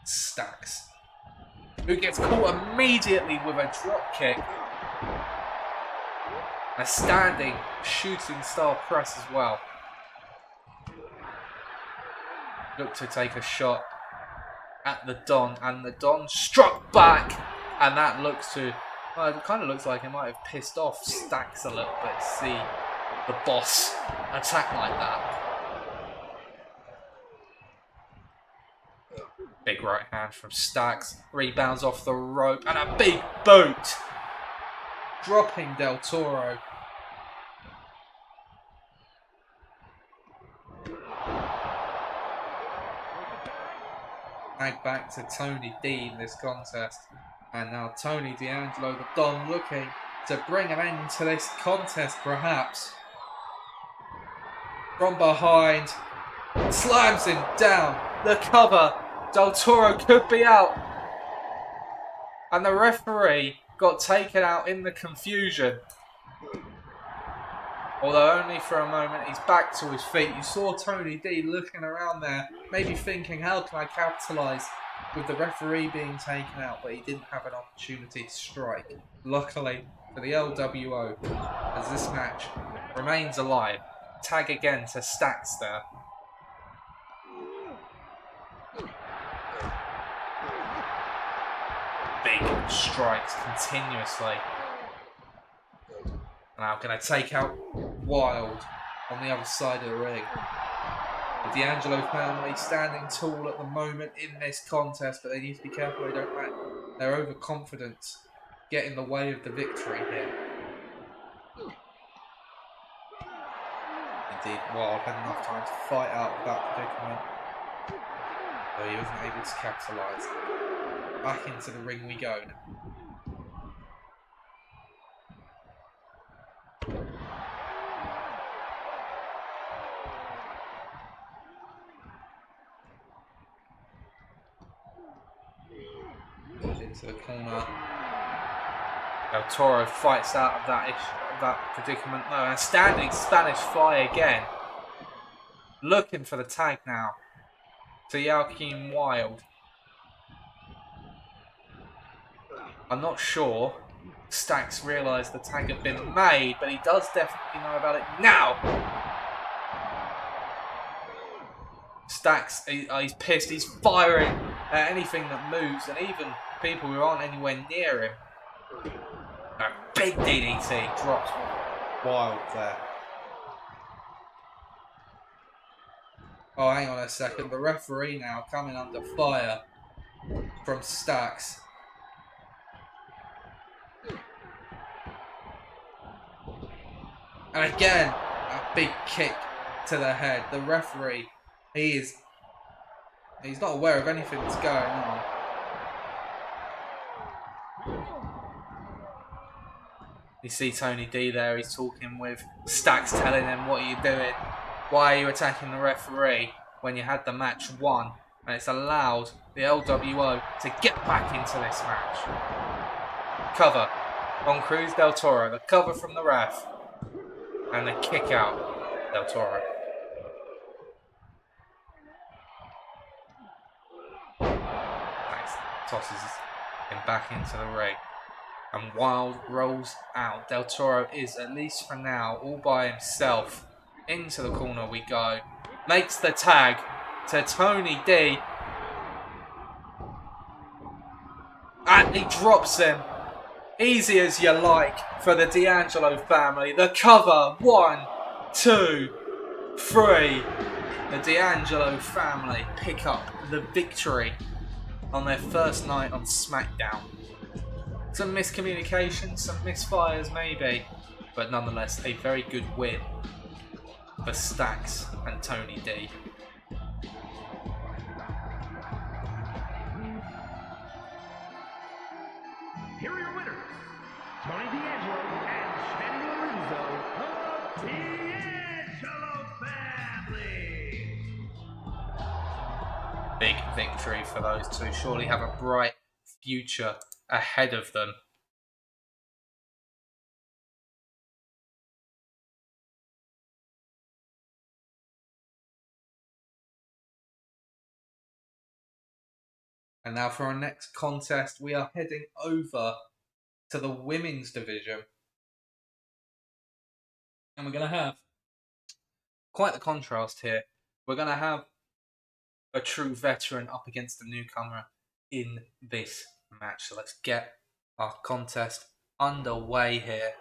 Stacks, who gets caught immediately with a drop kick. A standing shooting style press as well. Look to take a shot at the Don, and the Don struck back, and that looks to, well, it kind of looks like it might have pissed off Stacks a little bit to see the boss attack like that. Big right hand from Stacks, rebounds off the rope, and a big boot, dropping Del Toro. Tag back to Tony D in this contest. And now Tony D'Angelo, the Don, looking to bring an end to this contest perhaps. From behind, slams him down. The cover, Del Toro could be out. And the referee got taken out in the confusion. Although only for a moment, he's back to his feet. You saw Tony D looking around there, maybe thinking, how can I capitalise with the referee being taken out? But he didn't have an opportunity to strike. Luckily for the LWO, as this match remains alive. Tag again to Stacks there. Big strikes continuously. Now going to take out Wild on the other side of the ring. The D'Angelo family standing tall at the moment in this contest, but they need to be careful they don't let their overconfidence get in the way of the victory here. Indeed, Wild had enough time to fight out of that predicament, though he wasn't able to capitalise. Back into the ring we go now. Into the corner. Del Toro fights out of that predicament. No, and a standing Spanish fly again. Looking for the tag now to Joaquin Wild. I'm not sure Stacks realised the tag had been made, but he does definitely know about it now. Stacks, he's pissed. He's firing at anything that moves, and even people who aren't anywhere near him. A big DDT drops Wild there. Oh, hang on a second. The referee now coming under fire from Stacks. And again, a big kick to the head. The referee, he's not aware of anything that's going on. You see Tony D there, he's talking with Stacks, telling him, what are you doing? Why are you attacking the referee when you had the match won? And it's allowed the LWO to get back into this match. Cover on Cruz del Toro, the cover from the ref. And the kick out, Del Toro. Nice. Tosses him back into the ring. And Wild rolls out. Del Toro is, at least for now, all by himself. Into the corner we go. Makes the tag to Tony D. He drops him. Easy as you like for the D'Angelo family. The cover. 1, 2, 3. The D'Angelo family pick up the victory on their first night on SmackDown. Some miscommunication, some misfires maybe, but nonetheless a very good win for Stacks and Tony D. Here are your winners, Tony D'Angelo and Channing Lorenzo of D'Angelo family. Big victory for those two. Surely have a bright future ahead of them. And now for our next contest, we are heading over to the women's division. And we're going to have quite the contrast here. We're going to have a true veteran up against a newcomer in this match. So let's get our contest underway here.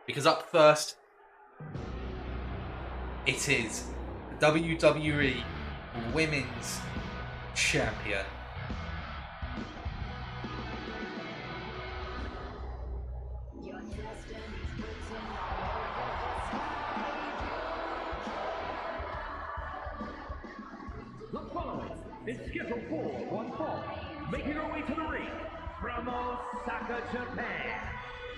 Because up first, it is the WWE Women's Champion. The following is scheduled for one fall, making her way to the ring from Osaka, Japan,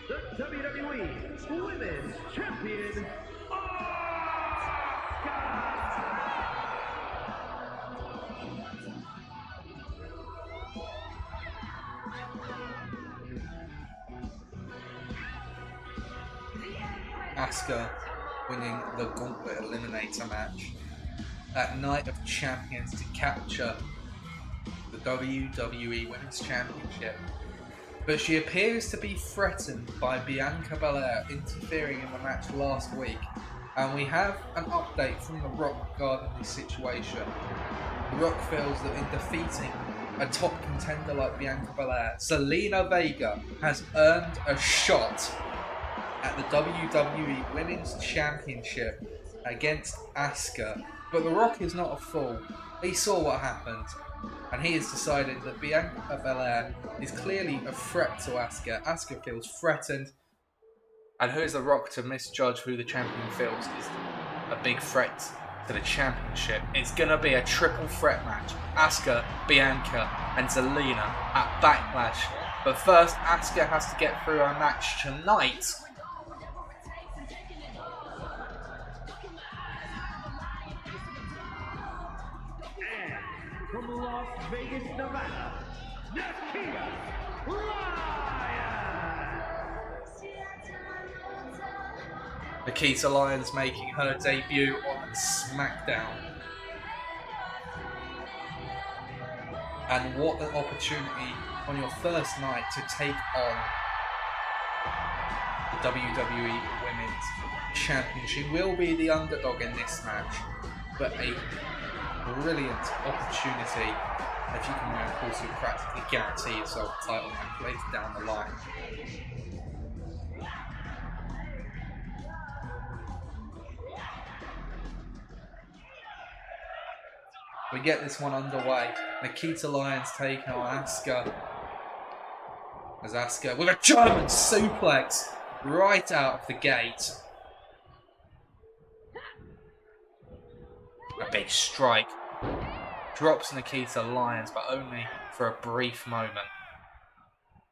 the WWE Women's Champion, Asuka winning the Gauntlet Eliminator match at Night of Champions to capture the WWE Women's Championship. But she appears to be threatened by Bianca Belair interfering in the match last week. And we have an update from The Rock regarding this situation. The Rock feels that in defeating a top contender like Bianca Belair, Zelina Vega has earned a shot at the WWE Women's Championship against Asuka. But The Rock is not a fool. He saw what happened, and he has decided that Bianca Belair is clearly a threat to Asuka. Asuka feels threatened, and who is The Rock to misjudge who the champion feels is a big threat to the championship? It's going to be a triple threat match. Asuka, Bianca, and Zelina at Backlash. But first, Asuka has to get through her match tonight. from Las Vegas, Nevada, Nikita Lyons. Nikita Lyons making her debut on SmackDown. And what an opportunity on your first night to take on the WWE Women's Champion. She will be the underdog in this match, but a brilliant opportunity if you can win, of course, you practically guarantee yourself a title match later down the line. We get this one underway. Nikita Lyons taking on Asuka. As Asuka with a German suplex right out of the gate. A big strike. Drops Nikita Lyons, but only for a brief moment.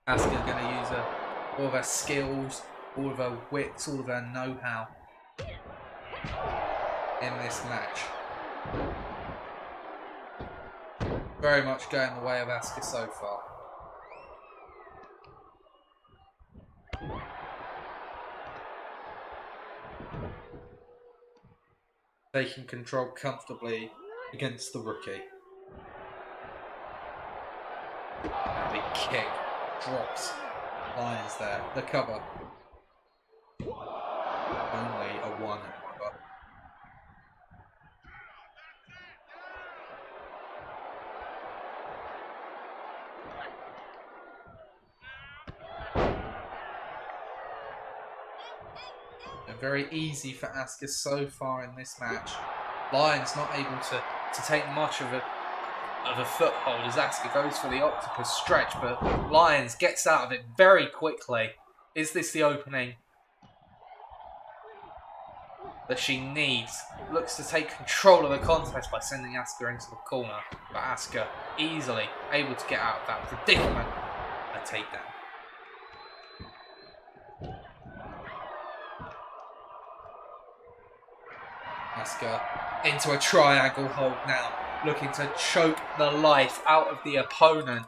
Asuka going to use all of her skills, all of her wits, all of her know-how in this match. Very much going the way of Asuka so far. Taking control comfortably against the rookie. And a big kick drops Lyons there. The cover. Only a 1, however. very easy for Asuka so far in this match. Lyons not able to take much of a foothold as Asuka goes for the octopus stretch, but Lyons gets out of it very quickly. Is this the opening that she needs? Looks to take control of the contest by sending Asuka into the corner, but Asuka easily able to get out of that predicament. A takedown. Asuka into a triangle hold now, looking to choke the life out of the opponent.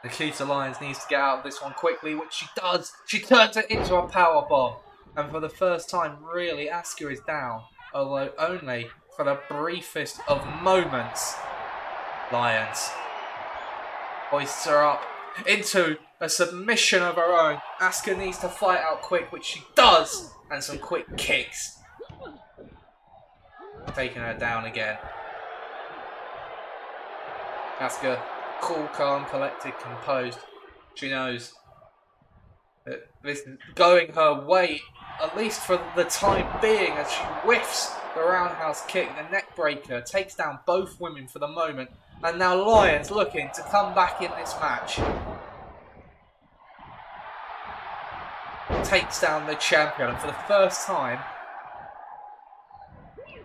Nikita Lyons needs to get out of this one quickly, which she does. She turns it into a powerbomb. And for the first time, really, Asuka is down. Although only for the briefest of moments. Lyons hoists her up into a submission of her own. Asuka needs to fight out quick, which she does. And some quick kicks. Taking her down again. Asuka, cool, calm, collected, composed. She knows that this is going her way, at least for the time being, as she whiffs the roundhouse kick, the neck breaker, takes down both women for the moment, and now Lyons looking to come back in this match. Takes down the champion, and for the first time,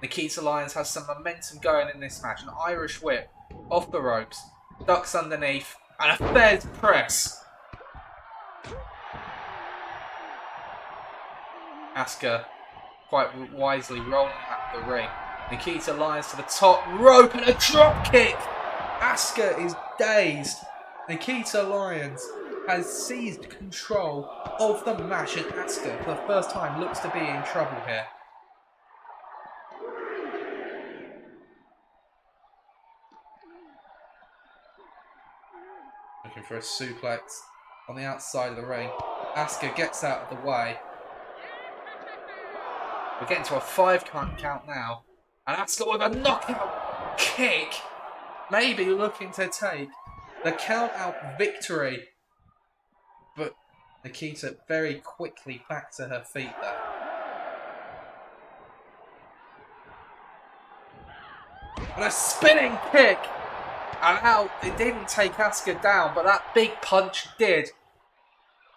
Nikita Lyons has some momentum going in this match. An Irish whip off the ropes, ducks underneath, and a Fez press. Asuka quite wisely rolling up the ring. Nikita Lyons to the top rope and a drop kick. Asuka is dazed. Nikita Lyons has seized control of the match, and Asuka, for the first time, looks to be in trouble here. Looking for a suplex on the outside of the ring. Asuka gets out of the way. We're getting to a 5-count count now. And Asuka with a knockout kick. Maybe looking to take the count out victory. But Nikita very quickly back to her feet there. And a spinning kick. And out, it didn't take Asuka down, but that big punch did.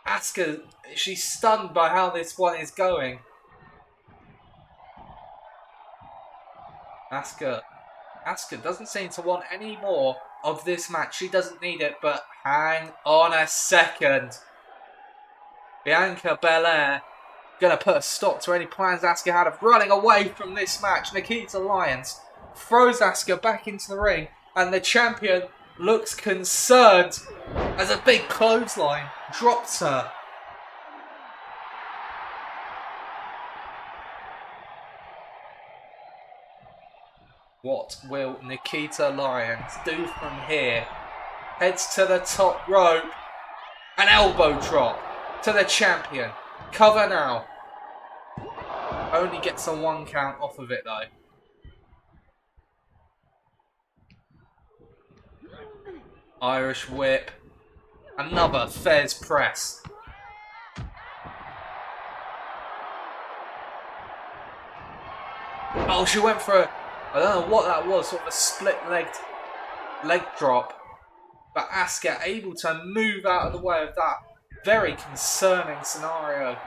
Asuka, she's stunned by how this one is going. Asuka doesn't seem to want any more of this match. She doesn't need it, but hang on a second. Bianca Belair going to put a stop to any plans Asuka had of running away from this match. Nikita Lyons throws Asuka back into the ring, and the champion looks concerned as a big clothesline drops her. What will Nikita Lyons do from here? Heads to the top rope. An elbow drop to the champion. Cover now. Only gets a 1 count off of it though. Irish whip. Another Fez press. Oh, she went for a, I don't know what that was, sort of a split leg drop. But Asuka able to move out of the way of that very concerning scenario.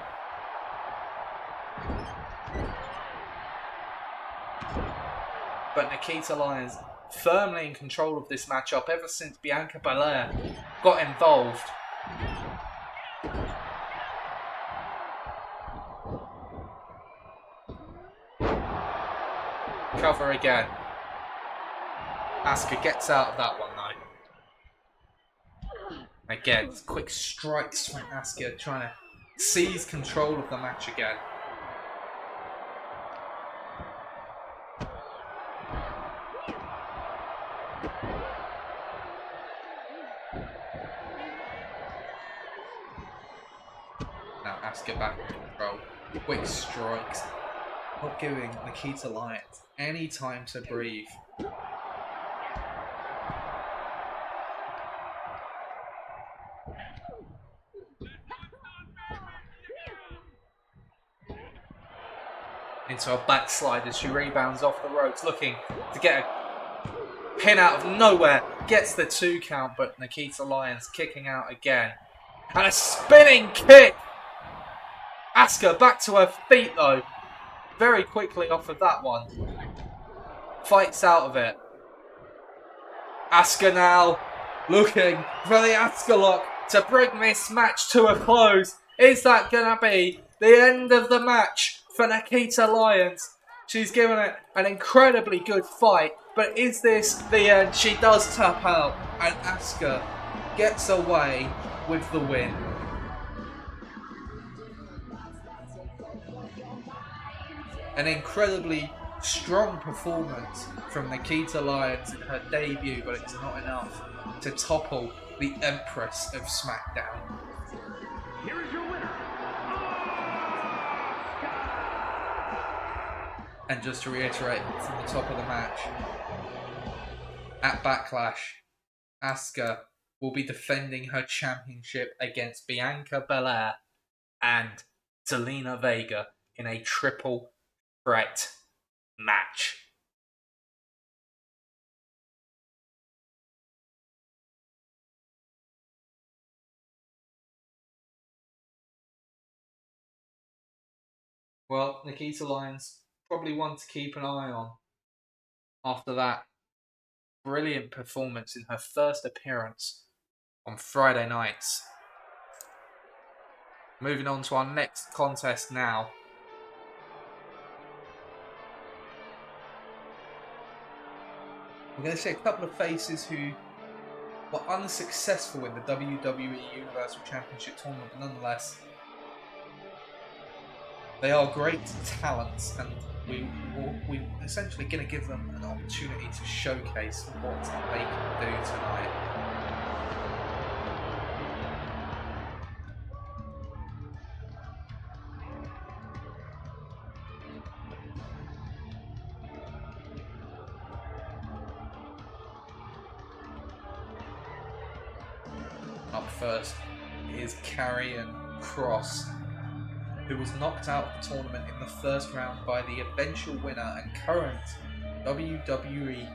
But Nikita Lyons firmly in control of this matchup ever since Bianca Belair got involved. Cover again. Asuka gets out of that one though. Again, quick strikes from Asuka trying to seize control of the match again. Now Asuka back in control. Quick strikes. Not giving Nikita Lyons any time to breathe. into a backslide as she rebounds off the ropes, looking to get a pin out of nowhere. Gets the 2 count, but Nikita Lyons kicking out again. And a spinning kick! Asuka back to her feet though. Very quickly off of that one. Fights out of it. Asuka now looking for the Asuka lock to bring this match to a close. Is that going to be the end of the match for Nikita Lyons? She's given it an incredibly good fight, but is this the end? She does tap out, and Asuka gets away with the win. An incredibly strong performance from Nikita Lyons in her debut, but it's not enough to topple the Empress of SmackDown. Here is your winner, And just to reiterate from the top of the match, at Backlash, Asuka will be defending her championship against Bianca Belair and Zelina Vega in a triple threat match. Well, Nikita Lyons, probably one to keep an eye on after that brilliant performance in her first appearance on Friday nights. Moving on to our next contest now. We're going to see a couple of faces who were unsuccessful in the WWE Universal Championship tournament, but nonetheless, they are great talents, and we're essentially going to give them an opportunity to showcase what they can do tonight. Up first is Karrion Kross, who was knocked out of the tournament in the first round by the eventual winner and current WWE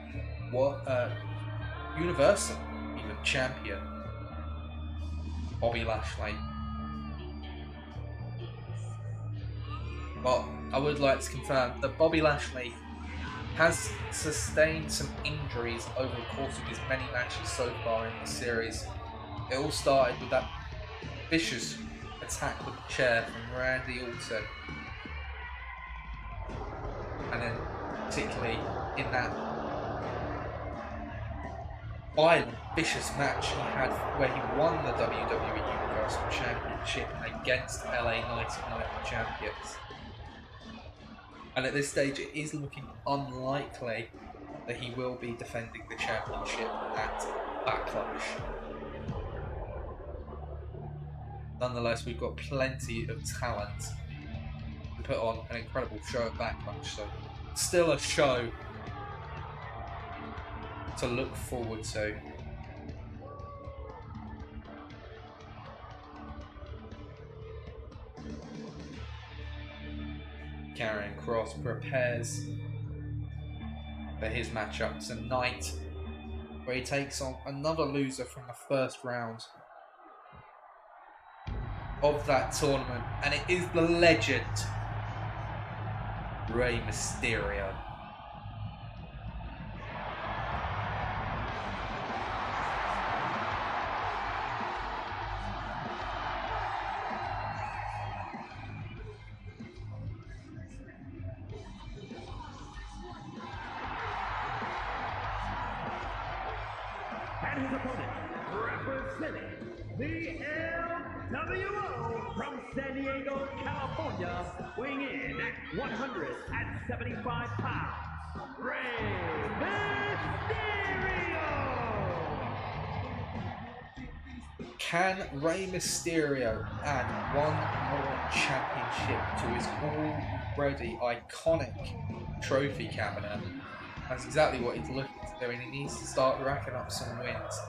Universal even champion, Bobby Lashley. But I would like to confirm that Bobby Lashley has sustained some injuries over the course of his many matches so far in the series. It all started with that vicious attack with the chair from Randy Orton, and then particularly in that violent, vicious match he had where he won the WWE Universal Championship against LA Knight and Night of the Champions. And at this stage it is looking unlikely that he will be defending the championship at Backlash. Nonetheless, we've got plenty of talent to put on an incredible show at Backlash, so still a show to look forward to. Karrion Kross prepares for his matchup tonight, where he takes on another loser from the first round of that tournament, and it is the legend Rey Mysterio. and his opponent, representing the LWO from San Diego, California, weighing in at 175 pounds, Rey Mysterio! Can Rey Mysterio add one more championship to his already iconic trophy cabinet? That's exactly what he's looking to do, and he needs to start racking up some wins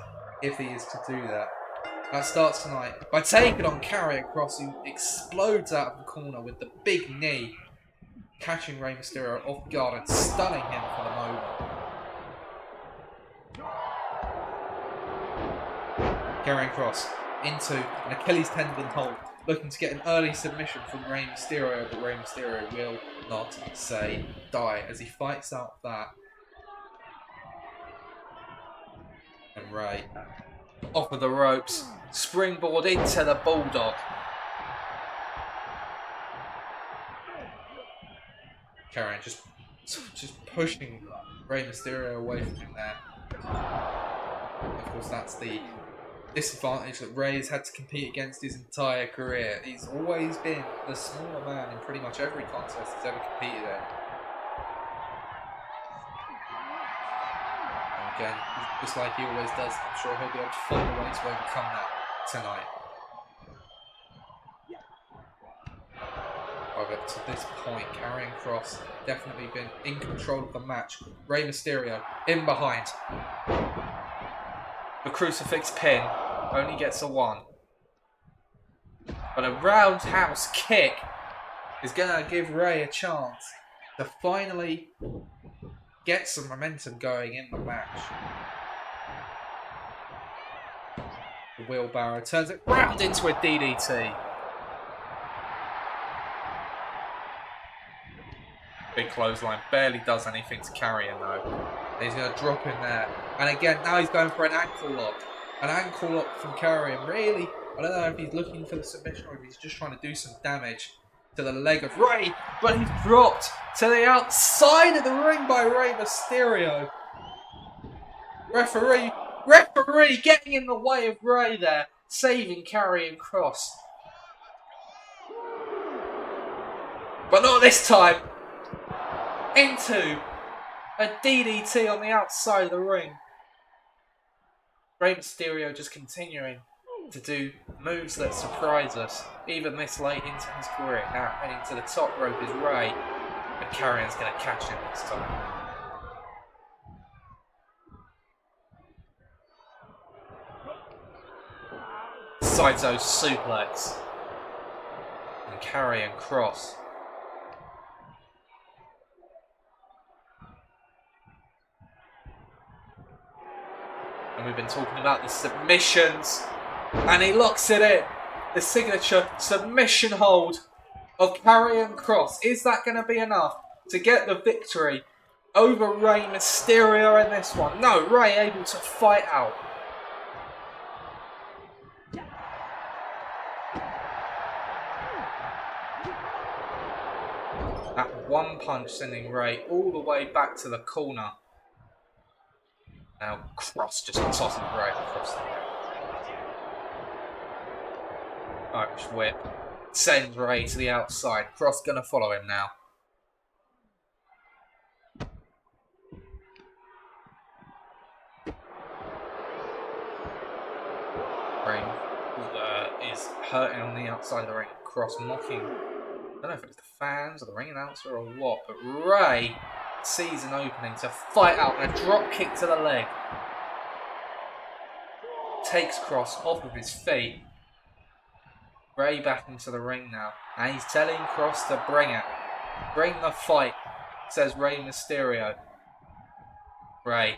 if he is to do that. That starts tonight by taking on Karrion Kross, who explodes out of the corner with the big knee. catching Rey Mysterio off guard and stunning him for the moment. Karrion Kross into an Achilles tendon hold, looking to get an early submission from Rey Mysterio, but Rey Mysterio will not say die as he fights out that. And Rey off of the ropes, springboard into the Bulldog. Karrion just pushing Rey Mysterio away from him there. Of course, that's the disadvantage that Rey's had to compete against his entire career. He's always been the smaller man in pretty much every contest he's ever competed in. And again, just like he always does, I'm sure he'll be able to find a way to overcome that tonight. However, to this point, Karrion Kross definitely been in control of the match. Rey Mysterio in behind. The crucifix pin only gets a 1. But a roundhouse kick is going to give Rey a chance to finally get some momentum going in the match. The wheelbarrow turns it round into a DDT. Big clothesline, barely does anything to Karrion though. He's going to drop in there. And again, now he's going for an ankle lock. An ankle lock from Karrion. Really, I don't know if he's looking for the submission or if he's just trying to do some damage to the leg of Rey. But he's dropped to the outside of the ring by Rey Mysterio. Referee getting in the way of Rey there, saving Karrion Kross. But not this time. Into a DDT on the outside of the ring. Rey Mysterio just continuing to do moves that surprise us, even this late into his career. Now heading to the top rope is Rey, and Karrion's going to catch him this time. Sideshow suplex. And Karrion Kross. And we've been talking about the submissions. And he locks it in. The signature submission hold of Karrion Kross. Is that going to be enough to get the victory over Rey Mysterio in this one? No, Rey able to fight out. That one punch sending Rey all the way back to the corner. Now Kross just tosses Rey across the ring. Irish whip sends Rey to the outside. Kross gonna follow him now. Rey is hurting on the outside of the ring. Kross mocking. I don't know if it's the fans or the ring announcer or what, but Rey sees an opening to fight out and a drop kick to the leg. Takes Kross off of his feet. Rey back into the ring now. And he's telling Kross to bring it. Bring the fight, says Rey Mysterio. Rey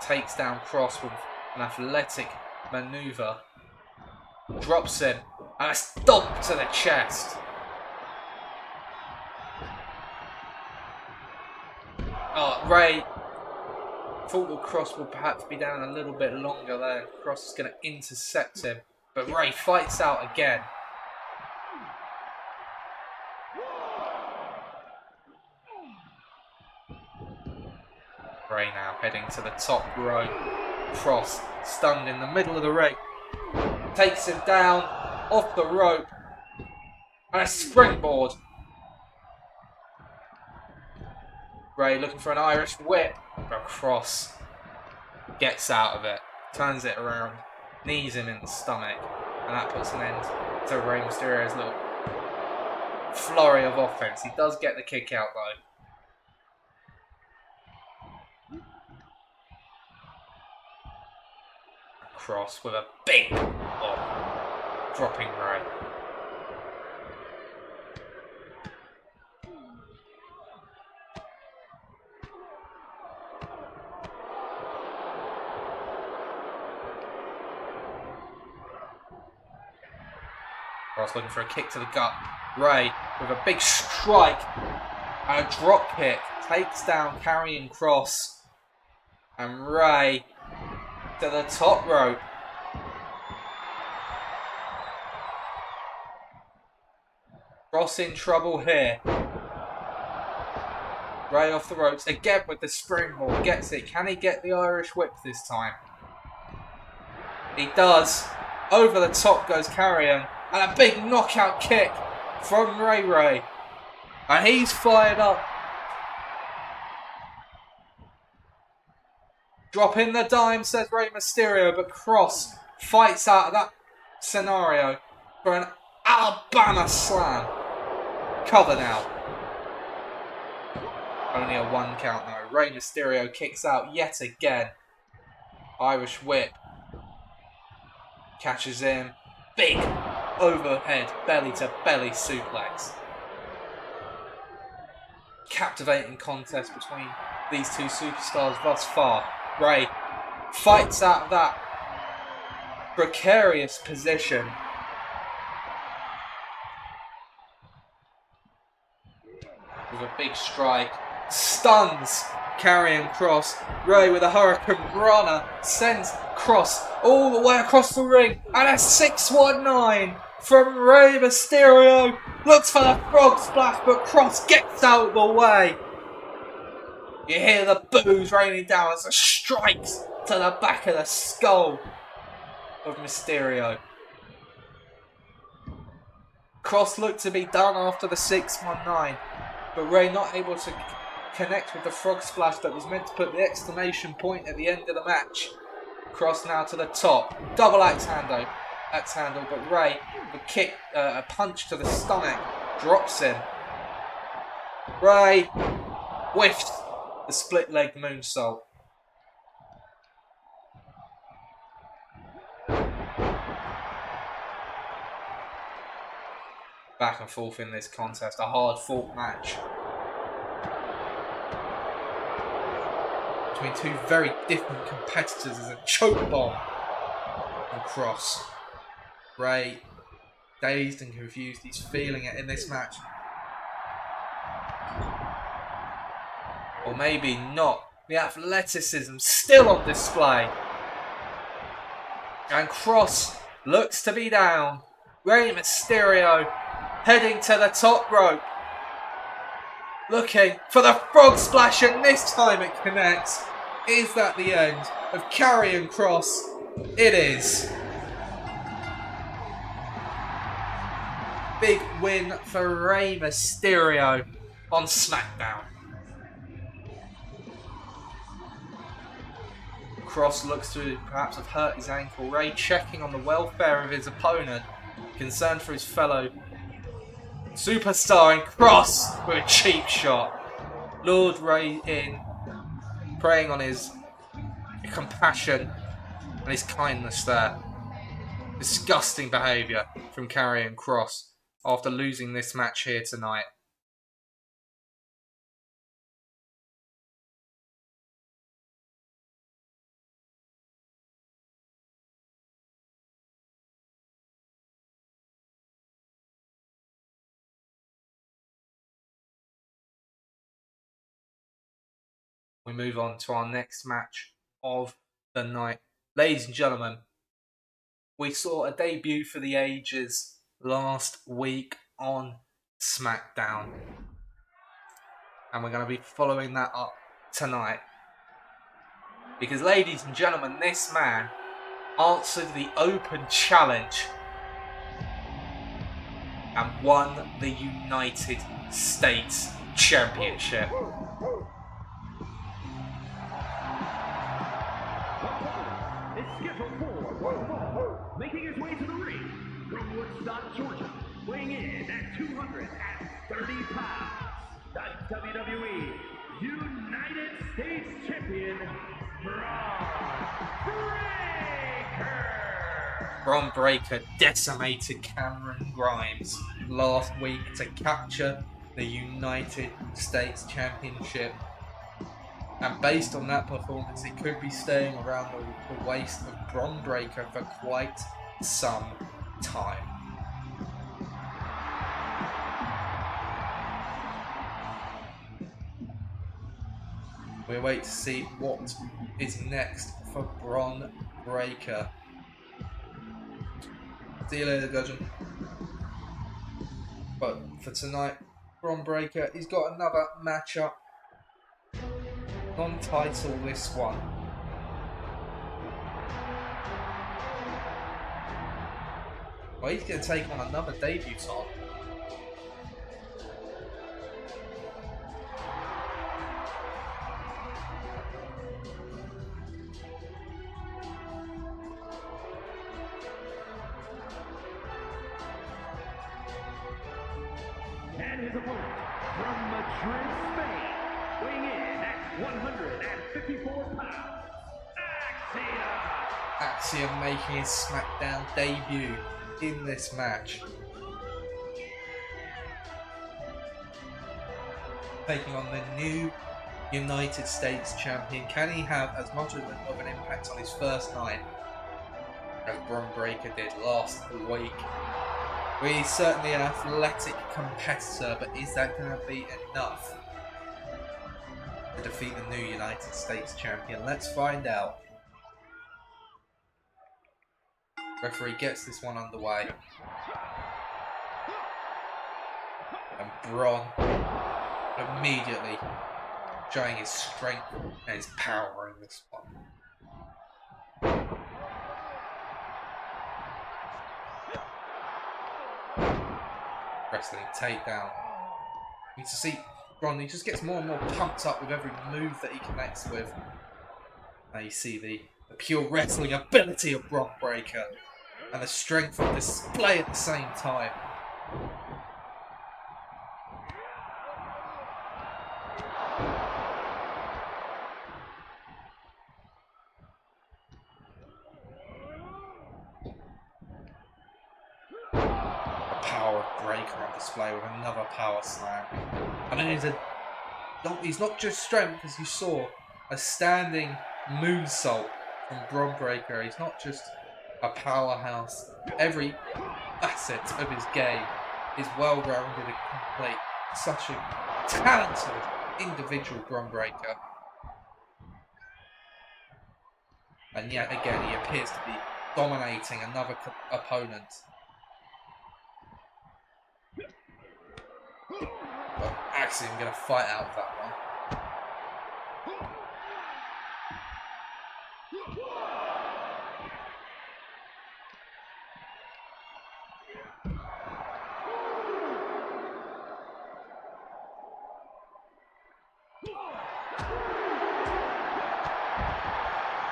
takes down Kross with an athletic maneuver. Drops him. And a stomp to the chest. Oh, Rey thought that Kross would perhaps be down a little bit longer there. Kross is going to intercept him. But Rey fights out again. Rey now heading to the top rope. Kross stunned in the middle of the ring. Takes him down off the rope. And a springboard. Rey looking for an Irish whip, but Kross gets out of it, turns it around, knees him in the stomach, and that puts an end to Rey Mysterio's little flurry of offense. He does get the kick out though. Kross with a big blow, dropping Rey. Cross looking for a kick to the gut. Ray with a big strike and a drop kick takes down Karrion Kross. And Ray to the top rope. Kross in trouble here. Ray off the ropes again with the springboard. Gets it. Can he get the Irish whip this time? He does. Over the top goes Karrion. And a big knockout kick from Ray. And he's fired up. Drop in the dime, says Rey Mysterio, but Kross fights out of that scenario for an Alabama slam. Cover now. Only a 1 count though. Rey Mysterio kicks out yet again. Irish whip. Catches him. Big overhead belly to belly suplex. Captivating contest between these two superstars thus far. Ray fights out of that precarious position. With a big strike. Stuns Karrion Kross. Ray with a Hurricane Rana sends Kross all the way across the ring. And a 619 from Rey Mysterio. Looks for the frog splash, but Kross gets out of the way. You hear the boos raining down as it strikes to the back of the skull of Mysterio. Kross looked to be done after the 619, but Ray not able to connect with the frog splash that was meant to put the exclamation point at the end of the match. Kross now to the top. Double axe handle, but Ray, the kick, a punch to the stomach, drops him. Ray whiffs the split-leg moonsault. Back and forth in this contest, a hard-fought match between two very different competitors. As a choke bomb from Kross. Ray, dazed and confused, he's feeling it in this match. Or maybe not. The athleticism still on display. And Kross looks to be down. Rey Mysterio heading to the top rope. Looking for the frog splash, and this time it connects. Is that the end of Karrion Kross? It is. Big win for Rey Mysterio on SmackDown. Kross looks to perhaps have hurt his ankle. Ray checking on the welfare of his opponent, concerned for his fellow superstar, and Kross with a cheap shot. Lord Ray in, preying on his compassion and his kindness there. Disgusting behaviour from Karrion Kross after losing this match here tonight. We move on to our next match of the night. Ladies and gentlemen, we saw a debut for the ages last week on SmackDown. And we're going to be following that up tonight. Because, ladies and gentlemen, this man answered the open challenge and won the United States Championship. Making his way to the ring from Woodstock, Georgia, weighing in at 230 pounds, the WWE United States Champion, Bron Breakker decimated Cameron Grimes last week to capture the United States Championship. And based on that performance, it could be staying around the waist of Bron Breakker for quite some time. We wait to see what is next for Bron Breakker. See you later, Gudgeon. But for tonight, Bron Breakker, he's got another matchup. Non-title this one. Well, he's going to take on another debutant. And his opponent from Madrid, Spain, weighing in at 154 pounds, Axiom. Axiom making his SmackDown debut in this match. Taking on the new United States champion. Can he have as much of an impact on his first night as Bron Breakker did last week? Well, he's certainly an athletic competitor, but is that going to be enough to defeat the new United States champion? Let's find out. Referee gets this one underway. And Bron immediately showing his strength and his power in this one. Wrestling takedown. You need to see Bron, he just gets more and more pumped up with every move that he connects with. Now you see the pure wrestling ability of Bron Breakker and the strength on display at the same time. Power Breakker on display with another power slam. I mean, he's not just strength, as you saw, a standing moonsault from Bron Breakker. He's not just a powerhouse. Every facet of his game is well-rounded and complete. Such a talented individual, Bron Breakker. And yet again, he appears to be dominating another opponent. But Axiom going to fight out of that one.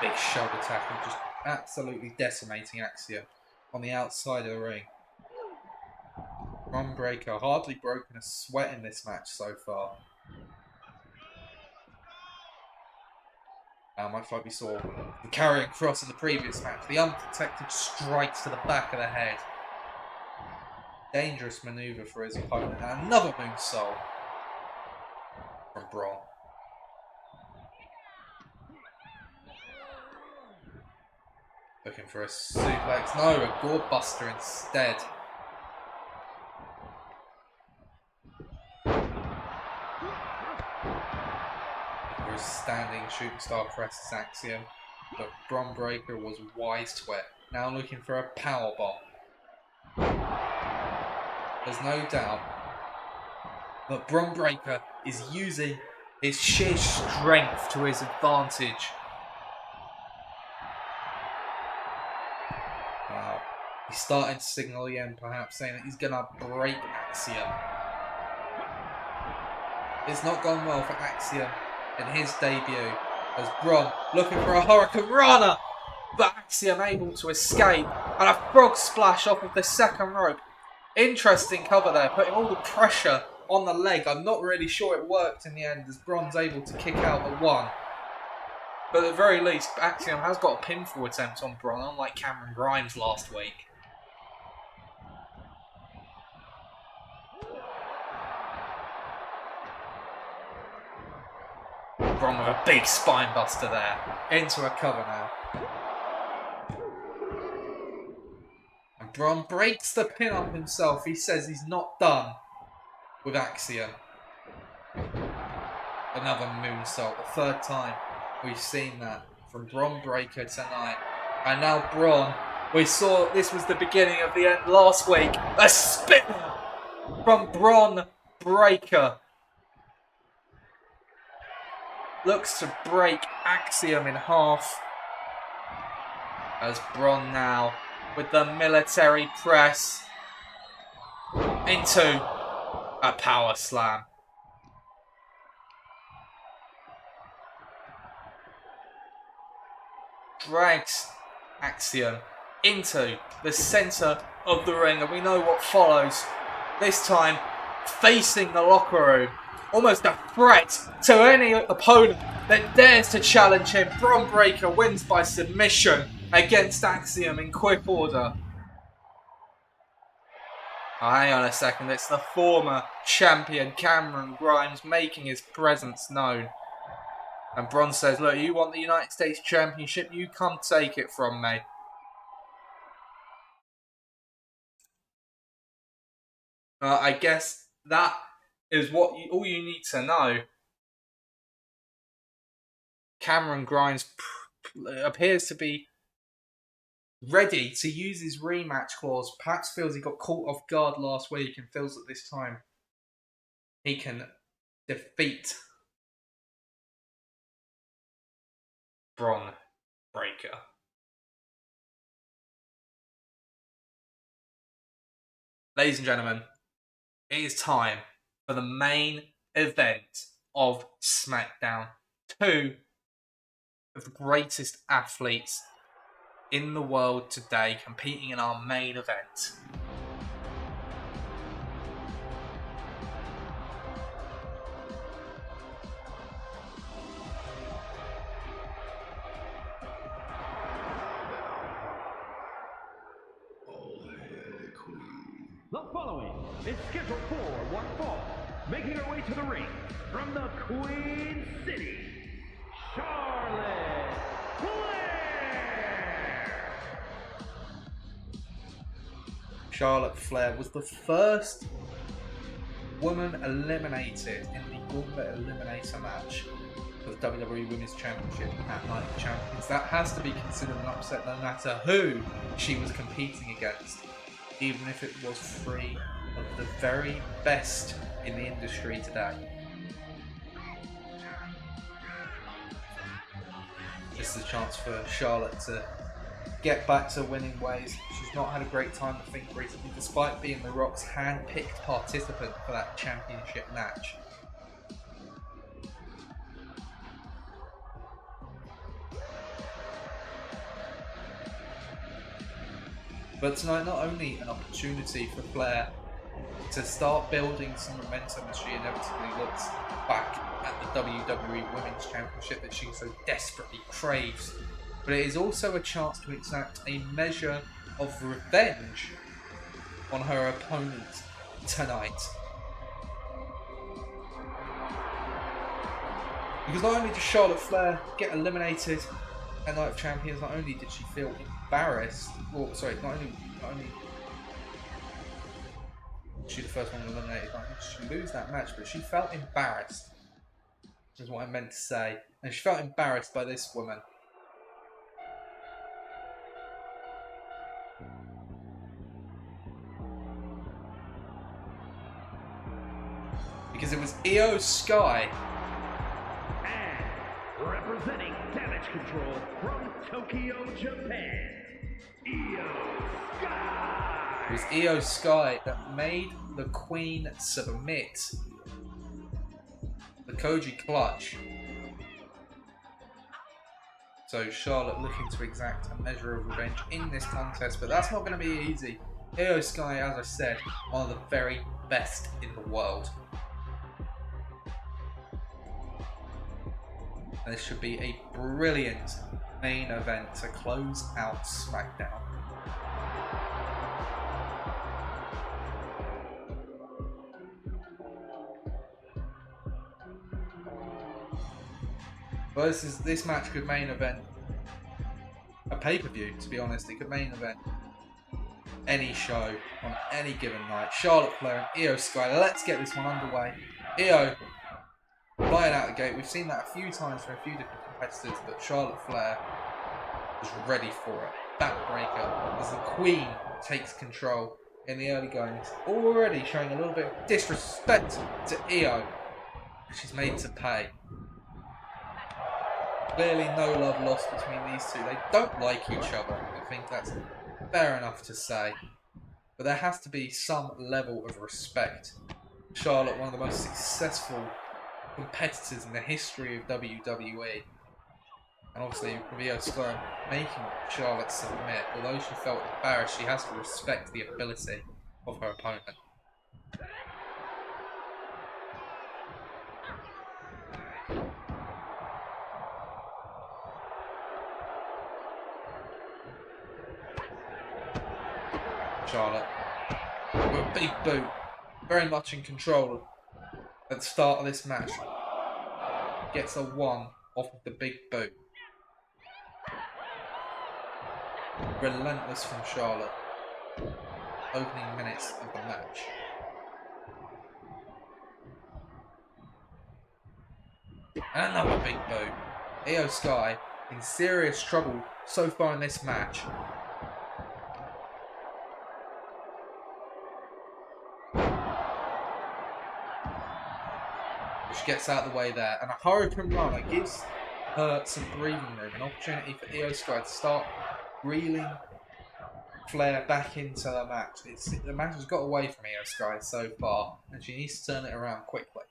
Big shoulder tackle, just absolutely decimating Axiom on the outside of the ring. Bron Breakker hardly broken a sweat in this match so far. Much like we saw the carrying cross in the previous match, the unprotected strikes to the back of the head. Dangerous manoeuvre for his opponent, and another moonsault from Bron. Looking for a suplex, no, a gore buster instead. For a standing shooting star presses Axiom, but Bron Breakker was wise to it. Now looking for a powerbomb. There's no doubt that Bron Breakker is using his sheer strength to his advantage. Wow. He's starting to signal again, perhaps saying that he's going to break Axiom. It's not gone well for Axiom in his debut, as Bron looking for a Hurricane Rana, but Axiom able to escape, and a frog splash off of the second rope. Interesting cover there, putting all the pressure on the leg. I'm not really sure it worked in the end, as Bron's able to kick out the one. But at the very least, Axiom has got a pinfall attempt on Bron, unlike Cameron Grimes last week. Bron with a big spine buster there. Into a cover now. And Bron breaks the pin on himself. He says he's not done with Axiom. Another moonsault. The third time we've seen that from Bron Breakker tonight. And now Bron. We saw this was the beginning of the end last week. A spinner from Bron Breakker. Looks to break Axiom in half. As Bron now with the military press into a power slam. Drags Axiom into the centre of the ring, and we know what follows. This time, facing the locker room, almost a threat to any opponent that dares to challenge him. Bron Breakker wins by submission against Axiom in quick order. Oh, hang on a second, it's the former champion Cameron Grimes making his presence known. And Bron says, look, you want the United States Championship, you come take it from me. I guess that is what all you need to know. Cameron Grimes appears to be ready to use his rematch clause. Perhaps feels he got caught off guard last week and feels that this time he can defeat Bron Breakker. Ladies and gentlemen, it is time for the main event of SmackDown. Two of the greatest athletes in the world today competing in our main event. The following is scheduled for one fall, making her way to the ring from the Queen City, Charlotte Flair. Charlotte Flair was the first woman eliminated in the Gauntlet Eliminator match for the WWE Women's Championship at Night of Champions. That has to be considered an upset no matter who she was competing against, even if it was three of the very best in the industry today. This is a chance for Charlotte to get back to winning ways. She's not had a great time, I think, recently, despite being The Rock's hand-picked participant for that championship match. But tonight, not only an opportunity for Flair to start building some momentum as she inevitably looks back at the WWE Women's Championship that she so desperately craves, but it is also a chance to exact a measure of revenge on her opponent tonight. Because not only did Charlotte Flair get eliminated at Night of Champions, not only did she feel embarrassed, not only she the first one eliminated, not only did she lose that match, but she felt embarrassed, is what I meant to say. And she felt embarrassed by this woman. Because it was Io Sky. And representing Damage Control from Tokyo, Japan, Io Sky. It was Io Sky that made the Queen submit the Koji Clutch. So Charlotte looking to exact a measure of revenge in this contest, but that's not going to be easy. Io Sky, as I said, one of the very best in the world. And this should be a brilliant main event to close out SmackDown. Well, this match could main event a pay-per-view, to be honest. It could main event any show on any given night. Charlotte Flair and Io Sky. Let's get this one underway. Io Flying out the gate, we've seen that a few times from a few different competitors, but Charlotte Flair was ready for it. Backbreaker as the Queen takes control in the early goings, already showing a little bit of disrespect to Io. She's made to pay. Clearly no love lost between these two. They don't like each other. I think that's fair enough to say. But there has to be some level of respect. Charlotte, one of the most successful competitors in the history of WWE. And obviously, Io Sky making Charlotte submit. Although she felt embarrassed, she has to respect the ability of her opponent. Charlotte, with a big boot, very much in control at the start of this match. Gets a 1 off of the big boot. Relentless from Charlotte. Opening minutes of the match. And another big boot. Io Sky in serious trouble so far in this match. She gets out of the way there, and a Hurricane Runner gives her some breathing room, an opportunity for Io Sky to start reeling Flair back into the match. The match has got away from Io Sky so far, and she needs to turn it around quickly.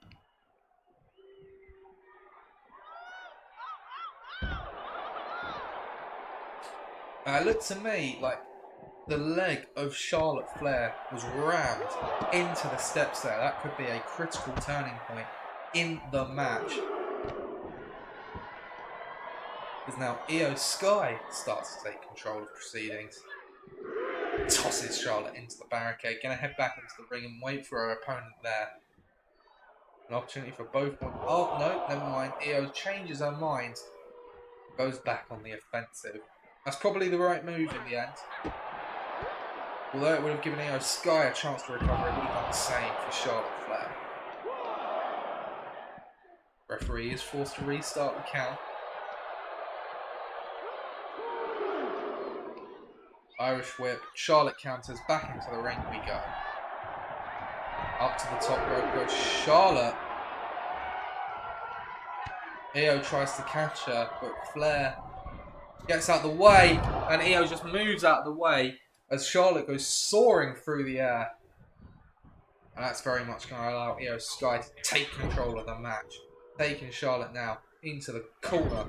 It looked to me like the leg of Charlotte Flair was rammed into the steps there. That could be a critical turning point in the match. Because now Io Sky starts to take control of proceedings. Tosses Charlotte into the barricade. Gonna head back into the ring and wait for her opponent there. An opportunity for both. Oh, no, never mind. Io changes her mind. Goes back on the offensive. That's probably the right move in the end. Although it would have given Io Sky a chance to recover, it would have done the same for Charlotte Flair. Referee is forced to restart the count. Irish whip. Charlotte counters. Back into the ring we go. Up to the top rope goes Charlotte. Io tries to catch her, but Flair gets out of the way, and Io just moves out of the way as Charlotte goes soaring through the air. And that's very much going to allow Io Sky to take control of the match. Taking Charlotte now into the corner.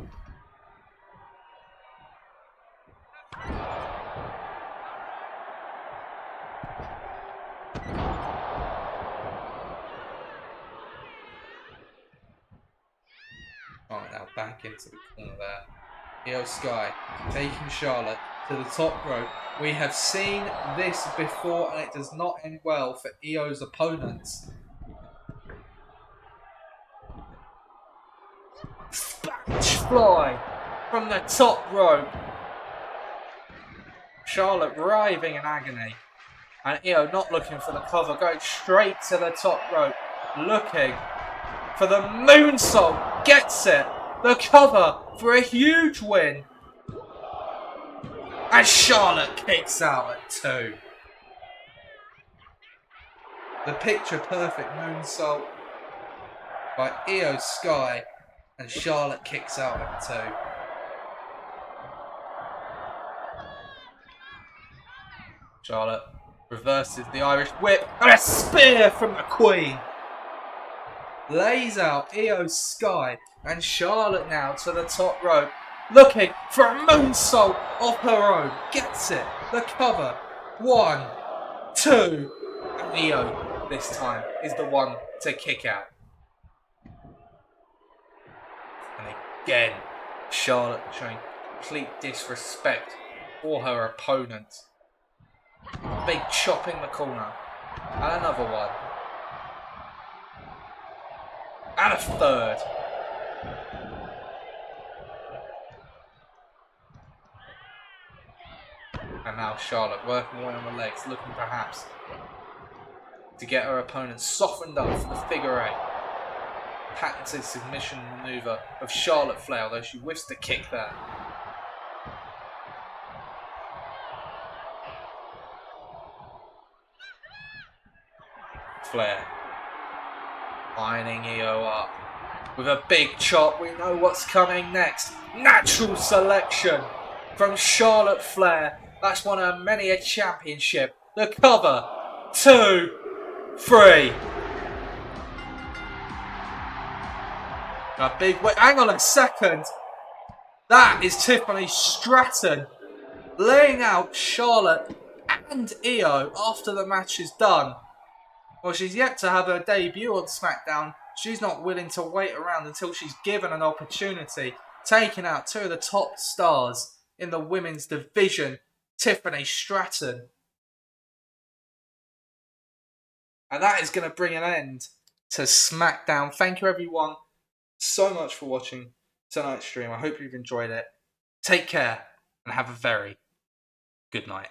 Charlotte now back into the corner there. Io Sky taking Charlotte to the top rope. We have seen this before, and it does not end well for Io's opponents. Splash fly from the top rope. Charlotte writhing in agony. And Io not looking for the cover, going straight to the top rope. Looking for the moonsault. Gets it. The cover for a huge win. And Charlotte kicks out at 2. The picture perfect moonsault by Io Sky, and Charlotte kicks out at 2. Charlotte reverses the Irish whip, and a spear from the Queen. Lays out Io Sky, and Charlotte now to the top rope, looking for a moonsault of her own. Gets it. The cover. 1, 2. And Io, this time, is the one to kick out. And again, Charlotte showing complete disrespect for her opponent. Big chop in the corner. And another one. And a third. And now Charlotte working away on the legs, looking perhaps to get her opponent softened up for the figure 8. patented submission maneuver of Charlotte Flair, although she whiffs the kick there. Flair lining Io up with a big chop. We know what's coming next. Natural selection from Charlotte Flair. That's won her many a championship. The cover. 2, 3. A big wait. Hang on a second. That is Tiffany Stratton laying out Charlotte and Io after the match is done. Well, she's yet to have her debut on SmackDown. She's not willing to wait around until she's given an opportunity, taking out two of the top stars in the women's division, Tiffany Stratton. And that is going to bring an end to SmackDown. Thank you everyone so much for watching tonight's stream. I hope you've enjoyed it. Take care and have a very good night.